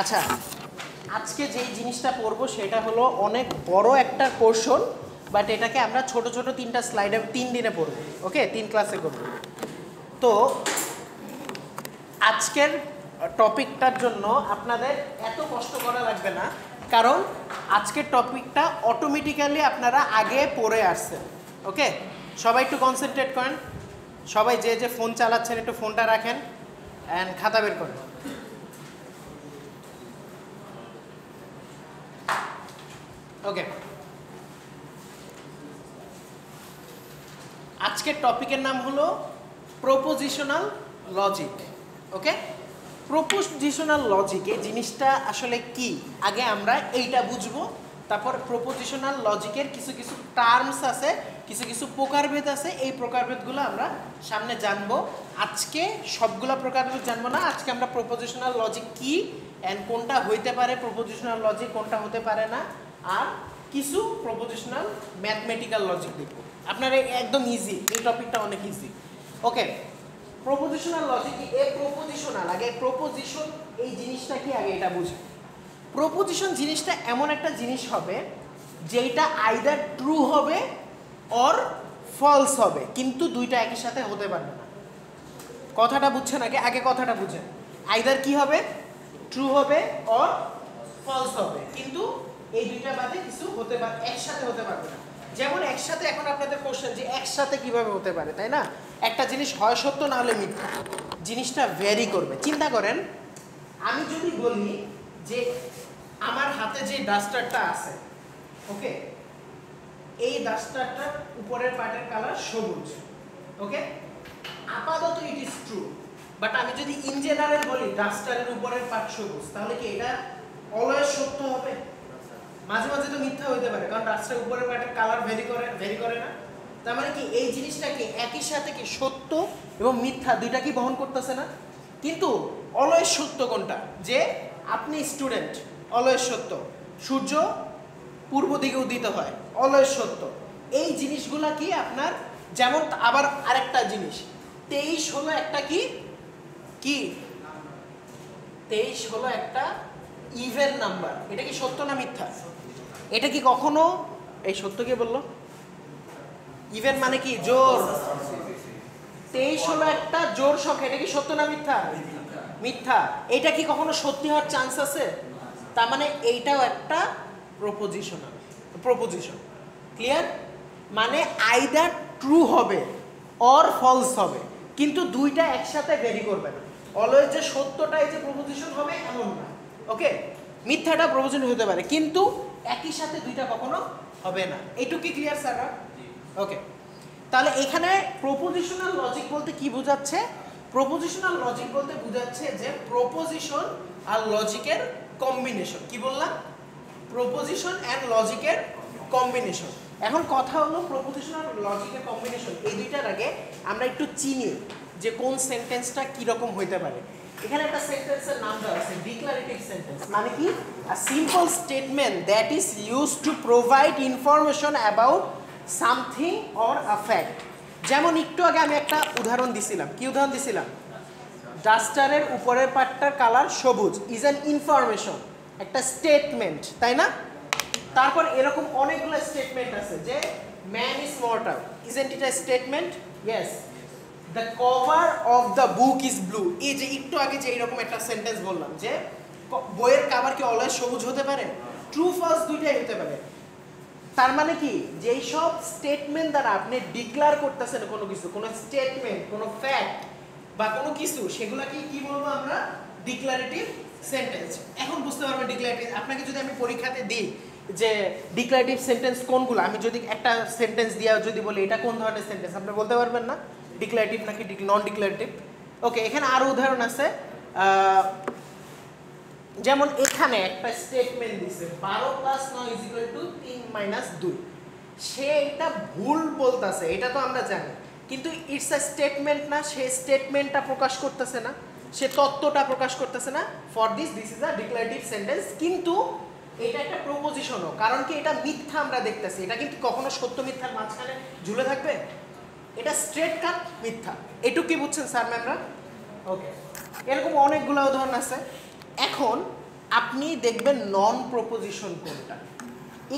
আচ্ছা, আজকে যেই জিনিসটা পড়বো সেটা হলো অনেক বড় একটা পোর্শন, বাট এটাকে আমরা ছোট ছোট 3টা স্লাইডে 3 দিনে পড়বো। ওকে, 3 ক্লাসে করবো। তো আজকের টপিকটার জন্য আপনাদের এত কষ্ট করা লাগবে না, কারণ আজকের টপিকটা অটোমেটিক্যালি আপনারা আগে পড়ে আসছেন। ওকে, সবাই একটু কনসেন্ট্রেট করেন। সবাই যে যে ফোন চালাচ্ছেন একটু ফোনটা রাখেন অ্যান্ড খাতা বের করেন। ওকে, আজকের টপিকের নাম হলো প্রপোজিশনাল লজিক। ওকে, প্রপোজিশনাল লজিক এই জিনিসটা আসলে কি আগে আমরা এইটা বুঝবো, তারপর প্রপোজিশনাল লজিকের কিছু কিছু টার্মস আছে, কিছু কিছু প্রকারভেদ আছে, এই প্রকারভেদগুলো আমরা সামনে জানবো। আজকে সবগুলা প্রকারভেদ জানবো না, আজকে আমরা প্রপোজিশনাল লজিক কি অ্যান্ড কোনটা হইতে পারে প্রপোজিশনাল লজিক, কোনটা হতে পারে না, আর কিছু প্রপোজিশনাল ম্যাথমেটিক্যাল লজিক দেখব। আপনারা একদম ইজি, এই টপিকটা অনেক ইজি। ওকে, প্রপোজিশনাল লজিক কি? প্রপোজিশনাল, আগে প্রপোজিশন এই জিনিসটা কি আগে এটা বুঝি। প্রপোজিশন জিনিসটা এমন একটা জিনিস হবে যেটা আইদার ট্রু হবে অর ফলস হবে, কিন্তু দুইটা একই সাথে হতে পারবে না। কথাটা বুঝছেন? আগে আগে কথাটা বুঝেন। আইদার কি হবে? ট্রু হবে অর ফলস হবে, কিন্তু এই দুইটা বাদে কিছু হতে পারে, একসাথে হতে পারবে না। যেমন একসাথে, এখন আপনাদের কোশ্চেন যে একসাথে কিভাবে হতে পারে, তাই না? একটা জিনিস হয় সত্য না হলে মিথ্যা, জিনিসটা ভ্যারি করবে। চিন্তা করেন, আমি যদি বলি যে আমার হাতে যে ডাস্টারটা আছে, ওকে, এই ডাস্টারটার উপরের পার্টের কালার সবুজ। ওকে, আপাতত ইট ইজ ট্রু, বাট আমি যদি ইন জেনারেল বলি ডাস্টারের উপরের পার্ট সবুজ, তাহলে কি এটা অলওয়েজ সত্য হবে? মাঝে মাঝে তো মিথ্যা হইতে পারে, কারণ ডাস্টারের উপরের পার্টের কালার ভ্যারি করে না। তার মানে কি এই জিনিসটাকে একই সাথে কি সত্য এবং মিথ্যা দুইটা কি বহন করতেছে না? কিন্তু অলওয়েজ সত্য কোনটা? যে আপনি স্টুডেন্ট, অলওয়েজ সত্য। সূর্য পূর্ব দিকে উদিত হয়, অলওয়েজ সত্য। এই জিনিসগুলা কি আপনার, যেমন আবার আরেকটা জিনিস 23 হলো একটা কি কি 23 হলো একটা ইভেন নাম্বার। এটা কি সত্য না মিথ্যা? এটা কি কখনো, এই সত্য কে বললো? ইভেন মানে কি জোর। 23 হলো একটা জোর সংখ্যা, এটা কি সত্য না মিথ্যা? মিথ্যা। এটা কি কখনো সত্যি হওয়ার চান্স আছে? তার মানে এইটাও একটা প্রপোজিশন। ক্লিয়ার? মানে আইদার ট্রু হবে অর ফলস হবে, কিন্তু দুইটা একসাথে ভ্যারি করবে না। অলওয়েজ যে সত্যটা এই যে প্রপোজিশন হবে এমন না। ওকে, মিথ্যাটা প্রপোজিশন হতে পারে, কিন্তু একই সাথে দুইটা কখনো হবে না। এইটুকু কি ক্লিয়ার স্যার? ওকে, তাহলে এখানে প্রপোজিশনাল লজিক বলতে কি বোঝাচ্ছে? প্রপোজিশনাল লজিক বলতে বোঝাচ্ছে যে প্রপোজিশন আর লজিকের কম্বিনেশন। কি বললাম? প্রপোজিশন অ্যান্ড লজিকের কম্বিনেশন। এখন কথা হলো প্রপোজিশন আর লজিকের কম্বিনেশন, এই দুইটার আগে আমরা একটু চিনি যে কোন সেন্টেন্সটা কীরকম হইতে পারে। এখানে একটা সেন্টেন্সের নাম দেওয়া আছে ডিক্লারেটিভ সেন্টেন্স। মানে কি? A simple statement that is used to provide information about something or a fact. যেমন একটু আগে আমি একটা উদাহরণ দিছিলাম। কি উদাহরণ দিছিলাম? ডাস্টারের উপরের পার্টটার কালার সবুজ ইজ অ্যান ইনফরমেশন, একটা স্টেটমেন্ট, তাই না? তারপর এরকম অনেকগুলো স্টেটমেন্ট আছে যে man is mortal, isn't it a statement? Yes. The cover of the book is blue, এই যে একটু আগে যে এইরকম একটা সেন্টেন্স বললাম যে বইয়ের কাভার কি অলওয়েজ সবুজ হতে পারে? ট্রু ফলস দুইটাই হতে পারে। তার মানে কি, যেই সব স্টেটমেন্ট দ্বারা আপনি ডিক্লার করতেছেন কোনো কিছু, কোনো স্টেটমেন্ট, কোনো ফ্যাক্ট বা কোনো কিছু, সেগুলাকে কি বলবো আমরা? Declarative sentence. এখন বুঝতে পারবেন ডিক্লারেটিভ। আপনাকে যদি আমি পরীক্ষাতে দিই যে ডিক্লারেটিভ সেন্টেন্স কোনগুলো, আমি যদি একটা সেন্টেন্স দিয়ে যদি বলি এটা কোন ধরনের সেন্টেন্স, আপনি বলতে পারবেন না ডিক্লারেটিভ নাকি নন ডিক্লারেটিভ। ওকে, এখানে আরও উদাহরণ আছে। যেমন এখানে একটা স্টেটমেন্ট দিছে 12 + 9 = 3 - 2। সে এটা ভুল বলতেছে, এটা তো আমরা জানি, কিন্তু ইটস আ স্টেটমেন্ট না, সে স্টেটমেন্টটা প্রকাশ করতেছে না, সে তত্ত্বটা প্রকাশ করতেছে না। For this is a declarative sentence. কিন্তু এটা একটা প্রপোজিশনও, কারণ কি এটা মিথ্যা আমরা দেখতেছি, এটা কিন্তু কখনো সত্য মিথ্যার মাঝখানে ঝুলে থাকবে, এটা স্ট্রেট কাট মিথ্যা। এটুকু কি বুঝছেন স্যার ম্যামরা? ওকে, এরকম অনেকগুলো উদাহরণ আছে। এখন আপনি দেখবেন নন প্রপোজিশন কোনটা।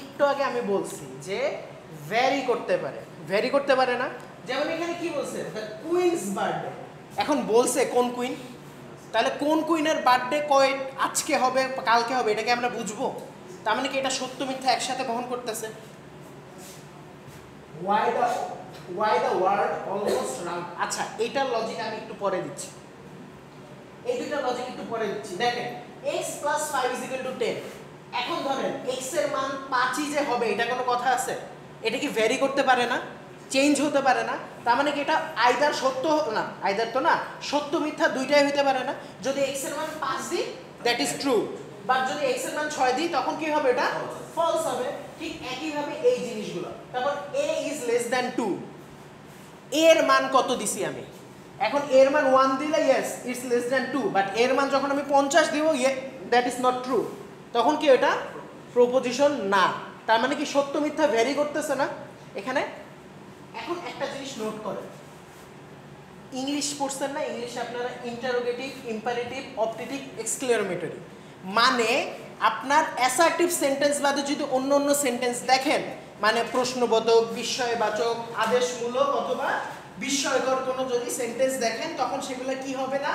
একটু আগে আমি বলছি যে ভ্যারি করতে পারে, ভ্যারি করতে পারে না। যেমন এখানে কি বলছে, দ্য কুইন্স বার্থডে। এখন বলছে কোন কুইন, তাহলে কোন কুইনের বার্থডে কয় আজকে হবে কালকে হবে এটাকে আমরা বুঝবো? তার মানে কি এটা সত্য মিথ্যা একসাথে বহন করতেছে? why the world almost round। আচ্ছা, এইটার লজিক আমি একটু পরে দিচ্ছি, এই দুইটা লজিক একটু পরে দিচ্ছি। দেখেন x + 5 = 10। এখন ধরেন x এর মান 5ই যে হবে এটা কোনো কথা আছে? এটা কি ভ্যারি করতে পারে না, চেঞ্জ হতে পারে না? তার মানে কি এটা আইদার সত্য না, আইদার তো না, সত্য মিথ্যা দুইটাই হতে পারে না। যদি x এর মান 5 দিই দ্যাট ইজ ট্রু, বাট যদি x এর মান 6 দিই তখন কি হবে, এটা ফলস হবে। ঠিক একইভাবে এই জিনিসগুলো। তারপর a is less than 2, এর মান কত দিছি আমি? এখন এর মান 1 দিলে yes it's less than 2, but এর মান যখন আমি 50 দিব দ্যাট ইজ নট ট্রু, তখন কি এটা প্রপোজিশন না। তার মানে কি সত্য মিথ্যা ভ্যারি করতেছে না এখানে। এখন একটা জিনিস নোট করেন, ইংলিশ পড়ছেন না, ইংলিশে আপনারা ইন্টারোগেটিভ, ইম্পারেটিভ, অপটেটিভ, এক্সক্লেমেটরি, মানে আপনার অ্যাসার্টিভ সেন্টেন্স বাদে যদি অন্য অন্য সেন্টেন্স দেখেন, মানে প্রশ্নবোধক, বিস্ময়বাচক, আদেশমূলক অথবা বিস্ময়কর কোনো যদি সেন্টেন্স দেখেন তখন সেগুলো কি হবে না,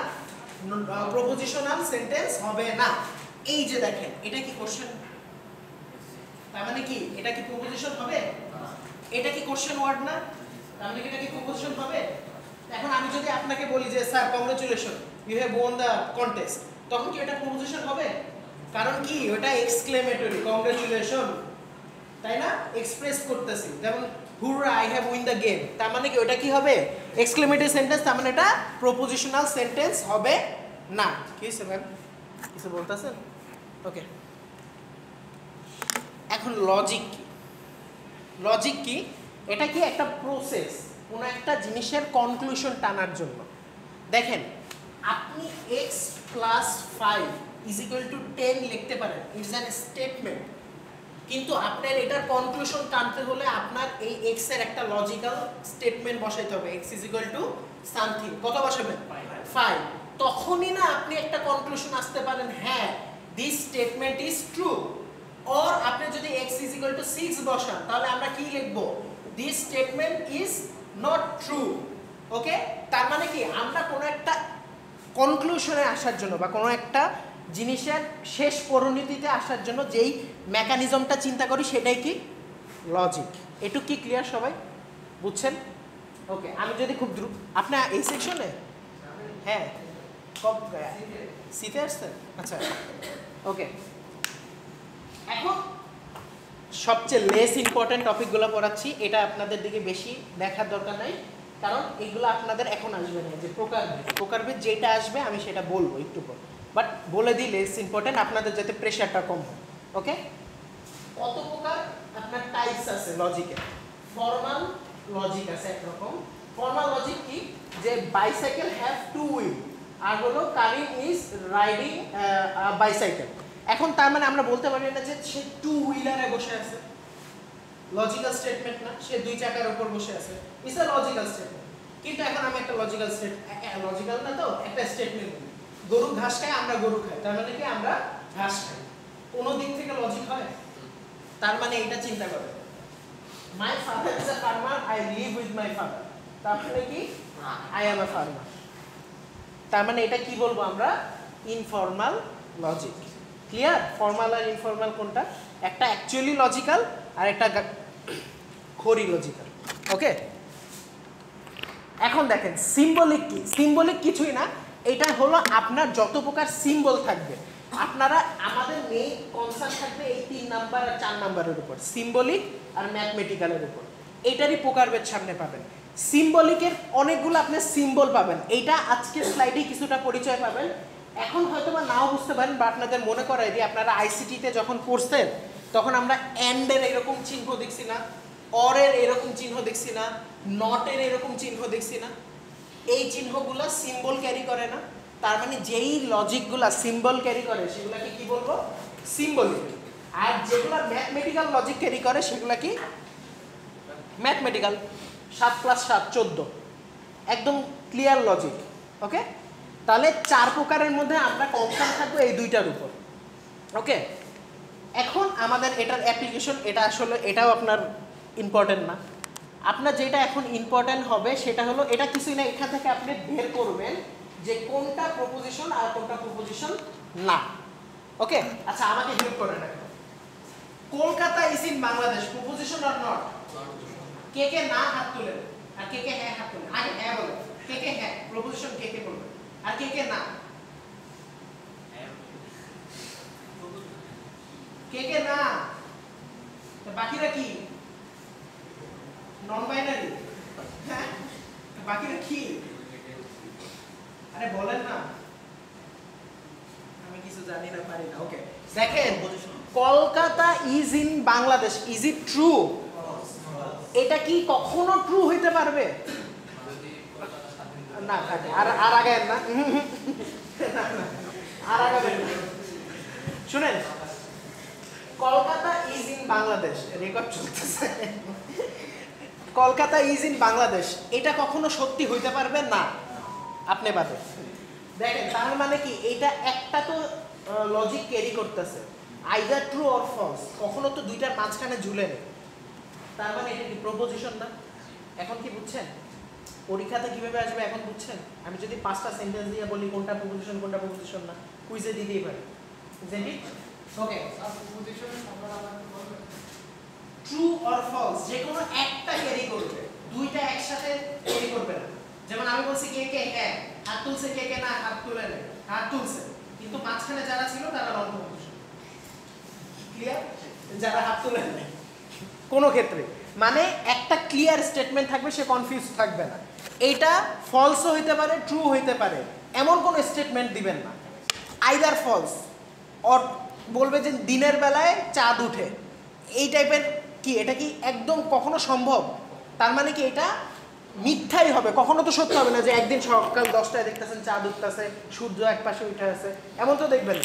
প্রপোজিশনাল সেন্টেন্স হবে না। এই যে দেখেন এটা কি কোশ্চেন, তার মানে কি এটা কি প্রপোজিশন হবে? এটা কি কোশ্চেন ওয়ার্ড না, তার মানে কি এটা কি প্রপোজিশন হবে? এখন আমি যদি আপনাকে বলি যে sir congratulation you have won the contest, তখন কি এটা প্রপোজিশন হবে? কারণ কি ওটা এক্সক্লেমেটরি, কংগ্রাচুলেশন, তাই না, এক্সপ্রেস করতেছি। যেমন হুররা I have win the game, তার মানে কি ওটা কি হবে, এক্সক্লেমেটরি সেন্টেন্স, তার মানে এটা প্রপোজিশনাল সেন্টেন্স হবে না। কি হয়েছে ম্যাম, কিছু বলতেছেন? ওকে, এখন লজিক কি? লজিক কি? এটা কি একটা প্রসেস কোনো একটা জিনিসের কনক্লুশন টানার জন্য। দেখেন আপনি x + 5 = 10 লিখতে পারেন, ইটস অ্যান স্টেটমেন্ট, কিন্তু আপনার এটার কনক্লুশন টানতে হলে আপনার এই x এর একটা লজিক্যাল স্টেটমেন্ট বসাইতে হবে, x = সামথিং, কত বসাবেন 5, তখনই না আপনি একটা কনক্লুশন আসতে পারেন, হ্যাঁ this statement is true. Or আপনি যদি x = 6 বসান তাহলে আমরা কি লিখব, this statement is not true. Okay, তার মানে কি আমরা কোনো একটা কনক্লুশনে আসার জন্য বা কোনো একটা জিনিসের শেষ পরিণতিতে আসার জন্য যেই মেকানিজমটা চিন্তা করি সেটাই কি লজিক। এটুকু কি ক্লিয়ার, সবাই বুঝছেন? ওকে, আমি যদি খুব দ্রুত, আপনার এই সেকশনে, হ্যাঁ কব সিতে আসছেন? আচ্ছা ওকে, এখন সবচেয়ে লেস ইম্পর্টেন্ট টপিকগুলো পড়াচ্ছি, এটা আপনাদের দিকে বেশি দেখার দরকার নাই, কারণ এগুলো আপনাদের এখন আসবে না। যে প্রকারভেদ, প্রকারভেদ যেটা আসবে আমি সেটা বলবো একটু পর, বাট বলে দিই লেস ইম্পর্টেন্ট, আপনাদের যাতে প্রেশারটা কম হয়। ওকে, কত প্রকার আপনার টাইপস আছে লজিকের? ফর্মাল লজিক আছে একরকম। ফর্মাল লজিক কি, যে বাইসাইকেল হ্যাভ 2 হুইল, আর হলো কারিম ইজ রাইডিং বাইসাইকেল। এখন তার মানে আমরা বলতে পারি না যে সে 2 হুইলারে বসে আছে, লজিক্যাল স্টেটমেন্ট না, সে 2 চাকার উপর বসে আছে, ইটস আ লজিক্যাল স্টেটমেন্ট। কিন্তু এখন আমি একটা লজিক্যাল লজিক্যাল না তো একটা স্টেটমেন্ট দিই, গরু ঘাস খায়, আমরা গরু খাই, তার মানে কি আমরা ঘাস খাই, কোনো দিক থেকে লজিক হয়? তার মানে এটা চিন্তা করে, my father is a farmer, I live with my father, তারপরে কি আই অ্যাম আ ফার্মার। তার মানে এটা কি বলবো আমরা, ইনফর্মাল লজিক। ক্লিয়ার? ফর্মাল আর ইনফর্মাল কোনটা? একটা অ্যাকচুয়ালি লজিক্যাল আর একটা খড়ি লজিক্যাল। ওকে, এখন দেখেন সিম্বলিক কি? সিম্বলিক কিছুই না, এটা হলো আপনার যত প্রকার সিম্বল থাকবে, আপনারা আমাদের মেইন কনসার্ন থাকবে এই 3 নাম্বার আর 4 নাম্বারের উপর, সিম্বলিক আর ম্যাথমেটিক্যালের উপর। এইটারই প্রকারভেদ সামনে পাবেন। সিম্বলিকের অনেকগুলো আপনি সিম্বল পাবেন, এইটা আজকের স্লাইডে কিছুটা পরিচয় পাবেন। এখন হয়তো বা নাও বুঝতে পারেন, বা আপনাদের মনে করাই দিই, আপনারা আইসিটিতে যখন পড়ছেন তখন আমরা অ্যান্ডের এরকম চিহ্ন দেখছি না, অরের এরকম চিহ্ন দেখছি না, নটের এরকম চিহ্ন দেখছি না, এই চিহ্নগুলো সিম্বল ক্যারি করে না। তার মানে যেই লজিকগুলো সিম্বল ক্যারি করে সেগুলোকে কি বলবো, সিম্বলিক। আর যেগুলো ম্যাথমেটিক্যাল লজিক ক্যারি করে সেগুলো কি ম্যাথমেটিক্যাল। 7 + 7 = 14, একদম ক্লিয়ার লজিক। ওকে, তাহলে 4 প্রকারের মধ্যে আমরা কনসার্ন থাকবো এই দুইটার উপর। ওকে, এখন আমাদের এটার অ্যাপ্লিকেশন, এটা আসলে এটাও আপনার ইম্পর্টেন্ট না। আপনার যেটা এখন ইম্পর্টেন্ট হবে সেটা হলো, এটা কিছুই না, এখান থেকে আপনি বের করবেন যে কোনটা প্রপোজিশন আর কোনটা প্রপোজিশন না। ওকে, আচ্ছা আমাকে হেল্প করেন এখন। Kolkata is in Bangladesh, proposition or not? কে কে না হাত তুলেন, আর কে কে হ্যাঁ হাত তুলেন। আগে হ্যাঁ বলেন, কে কে হ্যাঁ, প্রপোজিশন কে কে বলবেন, আর কে কে না? কে কে না? বাকিরা কি? নন বাইনারি? বাকিরা কি? আরে বলেন না, আমি কিছু জানি না, পারি না। ওকে, দেখেন, Kolkata is in Bangladesh, is it true? এটা কি কখনো ট্রু হইতে পারবে? না, আর আগে না, আর আগে শুনেন, Kolkata is in Bangladesh, record চলতেছে, কলকাতা ইজ ইন বাংলাদেশ, এটা কখনো সত্যি হইতে পারবে না আপনি বাদে। দেখেন, তার মানে কি, এটা একটা তো লজিক ক্যারি করতেছে, আইদার ট্রু অর ফলস, কখনো তো দুইটার মাঝখানে ঝুলে নেই। তার মানে এটা কি প্রপোজিশন না? এখন কি বুঝছেন পরীক্ষাতে কিভাবে আসবে? এখন বুঝছেন? আমি যদি 5টা সেন্টেন্স দিয়ে বলি কোনটা প্রপোজিশন কোনটা প্রপোজিশন না, কুইজে দিতেই পারি। ওকে, ট্রু অর ফলস যে কোনো একটা ক্যারি করবে, দুইটা একসাথে ক্যারি করবে না। যেমন আমি বলছি কে কে হ্যাঁ হাত তুলছে, কে কে না হাত তুলে নেয়, হাত তুলছে, কিন্তু মাঝখানে যারা ছিল তারা নন প্রপোজিশন। ক্লিয়ার? যারা হাত তুলে নেয় কোনো ক্ষেত্রে, মানে একটা ক্লিয়ার স্টেটমেন্ট থাকবে, সে কনফিউজ থাকবে না। এইটা ফলসও হইতে পারে, ট্রু হইতে পারে, এমন কোনো স্টেটমেন্ট দিবেন না। আইদার ফলস অর বলবে যে দিনের বেলায় চাঁদ উঠে, এই টাইপের কি, এটা কি একদম কখনো সম্ভব? তার মানে কি এটা মিথ্যাই হবে, কখনো তো সত্য হবে না যে একদিন সকাল 10টায় দেখতেছেন চাঁদ উঠতেছে, সূর্য এক পাশে উঠে আছে, এমন তো দেখবেন।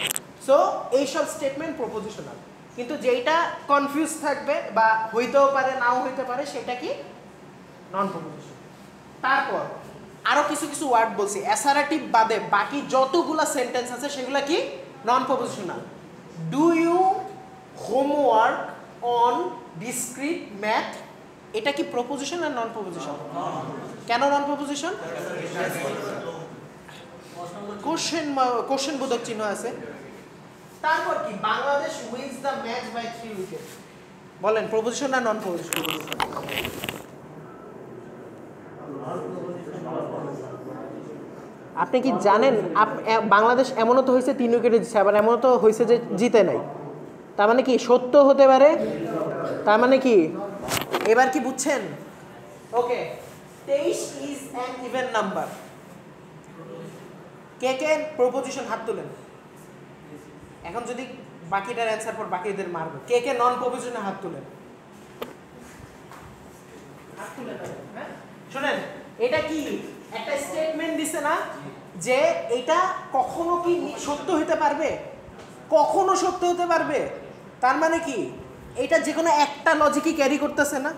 সো এইসব স্টেটমেন্ট প্রপোজিশনাল, কিন্তু যেটা কনফিউজ থাকবে বা হইতেও পারে নাও হইতে পারে সেটা কি নন প্রপোজিশন। তারপর আরো কিছু কিছু ওয়ার্ড বলছি, অ্যাসারেটিভ বাদে বাকি যতগুলা সেন্টেন্স আছে সেগুলা কি non propositional. Do you homework on discrete math, এটা কি প্রপোজিশন আর নন প্রপোজিশন? কেন নন প্রপোজিশন? কোশ্চেন বোধক চিহ্ন আছে। তারপর কি, Bangladesh wins the match by 3 wicket, বলেন প্রপোজিশন না নন প্রপোজিশন? আপনি কি জানেন বাংলাদেশ এমনও তো হয়েছে 3 উইকেটে জিতছে, আবার এমনও তো হয়েছে যে জিতে নাই। তার মানে কি সত্য হতে পারে, তার মানে কি, এবার কি বুঝছেন? ওকে, 23 is an even number, K K proposition হাত তুলেন। এখন যদি বাকিটার অ্যান্সার পর বাকিদের মারবো, কে কে নন প্রপোজিশনে হাত তুলেন, হাত তুলে দেবেন। হ্যাঁ শুনেন, এটা কি একটা স্টেটমেন্ট দিছে না যে এটা কখনো কি সত্য হতে পারবে, কখনো সত্য হতে পারবে। তার মানে কি এটা যে কোনো একটা লজিকই ক্যারি করতেছে না,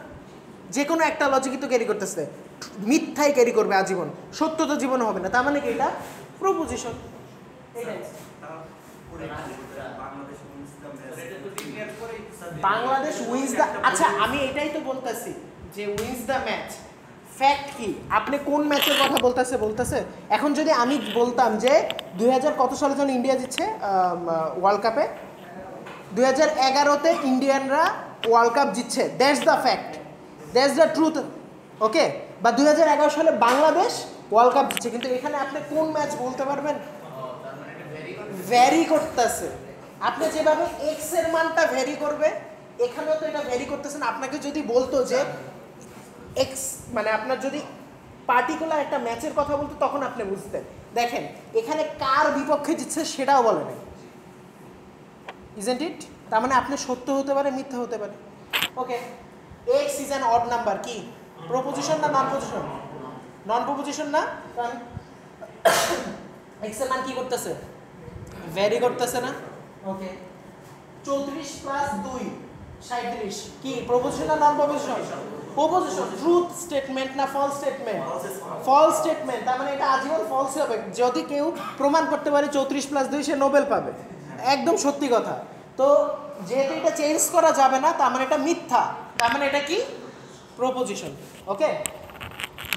যে কোনো একটা লজিকই তো ক্যারি করতেছে, মিথ্যাই ক্যারি করবে আজীবন, সত্য তো জীবনে হবে না। তার মানে কি এটা প্রপোজিশন। বাংলাদেশ উইন্স দ্য, আচ্ছা আমি এটাই তো বলতেছি যে উইন্স দ্য ম্যাচ, ফ্যাক্ট কি, আপনি কোন ম্যাচের কথা বলতেছে। এখন যদি আমি বলতাম যে 2000 কত সালে যখন ইন্ডিয়া জিতছে ওয়ার্ল্ড কাপে, 2011-তে ইন্ডিয়ানরা ওয়ার্ল্ড কাপ জিতছে, that's the fact, that's the truth. Okay, বা 2011 সালে বাংলাদেশ ওয়ার্ল্ড কাপ জিতছে, কিন্তু এখানে আপনি কোন ম্যাচ বলতে পারবেন? ভ্যারি করতেছে, আপনি যেভাবে এক্স এর মানটা ভ্যারি করবে, এখানেও তো এটা ভ্যারি করতেছেন। আপনাকে যদি বলতো যে এক্স, মানে আপনার যদি পার্টিকুলার একটা ম্যাচের কথা বলতো তখন আপনি বুঝতেন। দেখেন এখানে কার বিপক্ষে জিতছে সেটাও বলে নাই, ইজন্ট ইট? তার মানে আপনি সত্য হতে পারে, মিথ্যা হতে পারে। Okay, X is an odd number, কি প্রপোজিশন না নন প্রপোজিশন? নন প্রপোজিশন না, কারণ এক্স এর মান কি করতেছে, ভ্যারি করতেছে না। ওকে, 34 + 2 37, কি প্রপোজিশন না non proposition? Proposition truth statement না ফলস স্টেটমেন্ট? ফলস স্টেটমেন্ট, তার মানে এটা আজীবন ফলস হবে। যদি কেউ প্রমাণ করতে পারে 34+2 সে নোবেল পাবে, একদম সত্যি কথা। তো যেহেতু এটা চেঞ্জ করা যাবে না, তার মানে এটা মিথ্যা, তার মানে এটা কি proposition. Okay,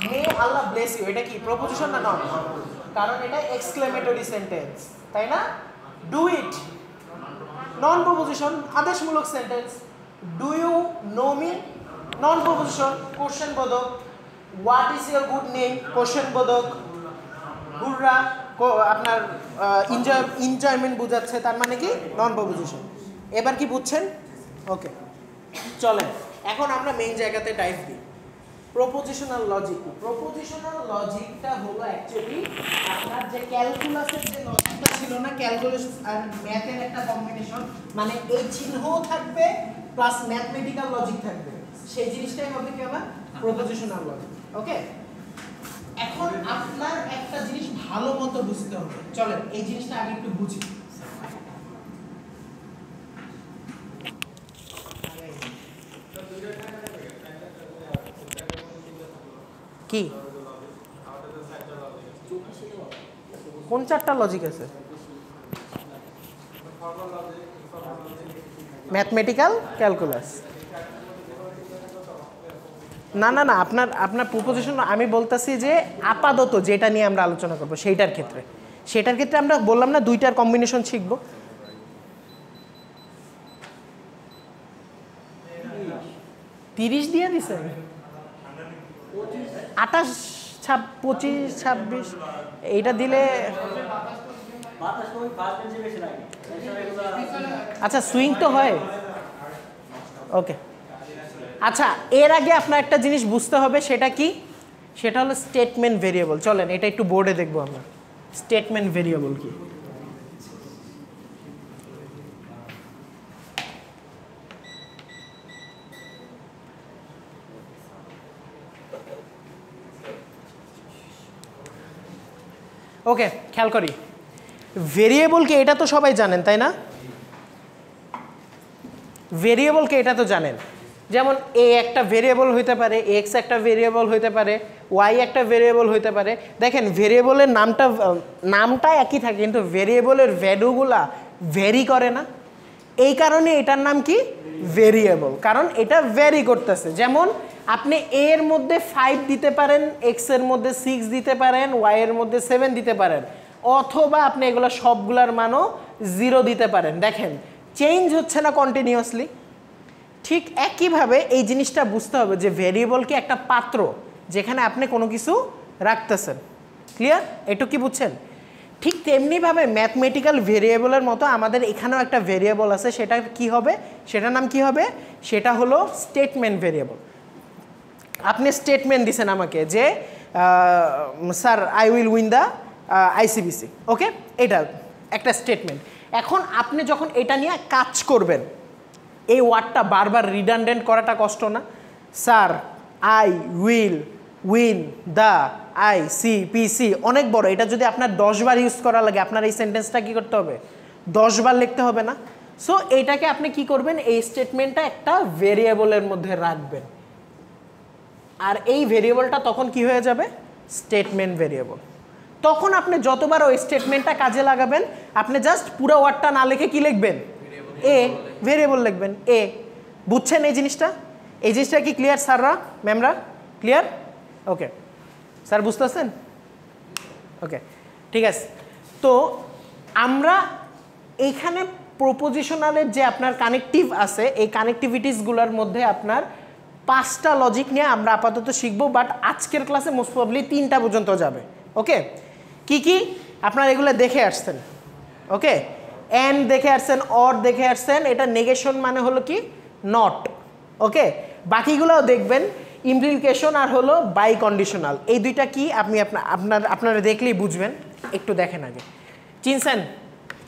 may Allah bless you, এটা কি প্রপোজিশন না নট? কারণ এটা এক্সক্লেমেটরি সেন্টেন্স, তাই না? ডু ইট নন প্রপোজিশন, আদেশমূলক sentence. Do you know me non proposition, question বোধক। What is your good name question বোধক। হুররা আপনার এনজয়মেন্ট বোঝাচ্ছে, তার মানে কি নন প্রপোজিশন। এবার কি বুঝছেন? ওকে, চলেন এখন আমরা মেইন জায়গাতে টাইপ দিই। Propositional logic. প্রপোজিশনাল লজিকটা হলো অ্যাকচুয়ালি আপনার যে ক্যালকুলাসের যে লজিকটা ছিল না, ক্যালকুলাস আর ম্যাথের একটা কম্বিনেশন, মানে এই চিহ্নও থাকবে প্লাস ম্যাথমেটিক্যাল লজিক থাকবে, সেই জিনিসটাই হবে কি আমার প্রপোজিশনাল লজিক। ওকে, এখন আপনার একটা জিনিস ভালো মতো বুঝতে হবে। চলেন এই জিনিসটা আগে একটু বুঝি। কি কোন চারটা লজিক আছে? Mathematical, calculus. না না না, আপনার প্রপোজিশন আমি বলতেছি যে আপাতত যেটা নিয়ে আমরা আলোচনা করবো সেটার ক্ষেত্রে আমরা বললাম না দুইটার কম্বিনেশন শিখব। 30 দিয়ে দিছে, 28, 25, 26 এইটা দিলে। আচ্ছা, সুইং তো হয়। ওকে, আচ্ছা এর আগে আপনার একটা জিনিস বুঝতে হবে, সেটা কি? সেটা হলো স্টেটমেন্ট ভেরিয়েবল। চলেন এটা একটু বোর্ডে দেখবো আমরা, স্টেটমেন্ট ভেরিয়েবল কি। ওকে, খেয়াল করি ভেরিয়েবলকে, এটা তো সবাই জানেন তাই না? ভেরিয়েবলকে এটা তো জানেন, যেমন এ একটা ভেরিয়েবল হইতে পারে, এক্স একটা ভেরিয়েবল হইতে পারে, ওয়াই একটা ভেরিয়েবল হইতে পারে। দেখেন ভেরিয়েবলের নামটা একই থাকে, কিন্তু ভেরিয়েবলের ভ্যালুগুলা ভ্যারি করে না। এই কারণে এটার নাম কি ভেরিয়েবল, কারণ এটা ভ্যারি করতেছে। যেমন আপনি এ এর মধ্যে 5 দিতে পারেন, এক্স এর মধ্যে 6 দিতে পারেন, ওয়াই এর মধ্যে 7 দিতে পারেন, অথবা আপনি এগুলো সবগুলার মানও 0 দিতে পারেন। দেখেন চেঞ্জ হচ্ছে না কন্টিনিউয়াসলি। ঠিক একইভাবে এই জিনিসটা বুঝতে হবে যে ভেরিয়েবল কি একটা পাত্র যেখানে আপনি কোনো কিছু রাখতেছেন। ক্লিয়ার? এটুকু কি বুঝছেন? ঠিক তেমনিভাবে ম্যাথমেটিক্যাল ভেরিয়েবলের মতো আমাদের এখানেও একটা ভেরিয়েবল আছে, সেটা কি হবে? সেটার নাম কি হবে? সেটা হলো স্টেটমেন্ট ভেরিয়েবল। আপনি স্টেটমেন্ট দিছেন আমাকে যে sir I will win the ICBC. Okay, এটা একটা স্টেটমেন্ট। এখন আপনি যখন এটা নিয়ে কাজ করবেন, এই ওয়ার্ডটা বারবার রিডান্ডেন্ট করাটা কষ্ট না? Sir I will win the ICBC অনেক বড়, এটা যদি আপনার 10 বার ইউজ করা লাগে, আপনার এই সেন্টেন্সটা কী করতে হবে? 10 বার লিখতে হবে না? সো এইটাকে আপনি কি করবেন? এই স্টেটমেন্টটা একটা ভেরিয়েবলের মধ্যে রাখবেন, আর এই ভেরিয়েবলটা তখন কি হয়ে যাবে? Statement variable. তখন আপনি যতবার ওই স্টেটমেন্টটা কাজে লাগাবেন, আপনি জাস্ট পুরো ওয়ার্ডটা না লিখে কি লিখবেন? এ ভেরিয়েবল লিখবেন। এ বুঝছেন এই জিনিসটা? এই জিনিসটা কি ক্লিয়ার স্যাররা, ম্যামরা? ক্লিয়ার? ওকে, স্যার বুঝতেছেন? ওকে, ঠিক আছে। তো আমরা এইখানে প্রপোজিশনালের যে আপনার কানেকটিভ আছে, এই কানেকটিভিটিসগুলোর মধ্যে আপনার 5টা লজিক নিয়ে আমরা আপাতত শিখবো, বাট আজকের ক্লাসে মোস্ট প্রবলি 3টা পর্যন্ত যাবে। ওকে, কি কি আপনারা এগুলো দেখে আসছেন? ওকে, এন্ড দেখে আসছেন, অর দেখে আসছেন, এটা নেগেশন মানে হলো কি নট। ওকে, বাকিগুলোও দেখবেন, ইমপ্লিকেশন আর হলো বাই কন্ডিশনাল। এই দুইটা কি আপনি আপনারা দেখলেই বুঝবেন। একটু দেখেন আগে, চিনছেন?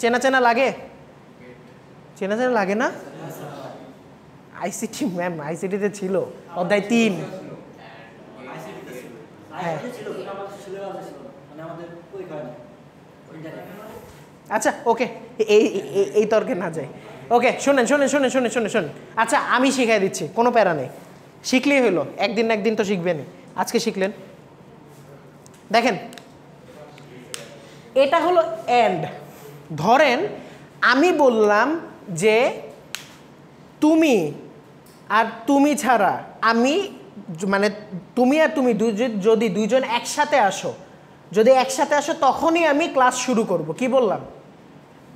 চেনা চেনা লাগে? চেনা চেনা লাগে না? আইসিটি ম্যাম, আইসিটিতে ছিল অধ্যায় 3। হ্যাঁ, আচ্ছা ওকে, এই তর্কে না যাই। ওকে, শোনেন। আচ্ছা আমি শিখাই দিচ্ছি, কোনো প্যারা নেই। শিখলেই হলো, একদিন না একদিন তো শিখবেন, আজকে শিখলেন। দেখেন এটা হলো এন্ড। ধরেন আমি বললাম যে তুমি আর তুমি ছাড়া আমি, মানে তুমি আর তুমি যদি দুইজন একসাথে আসো, যদি একসাথে আসো তখনই আমি ক্লাস শুরু করব। কি বললাম?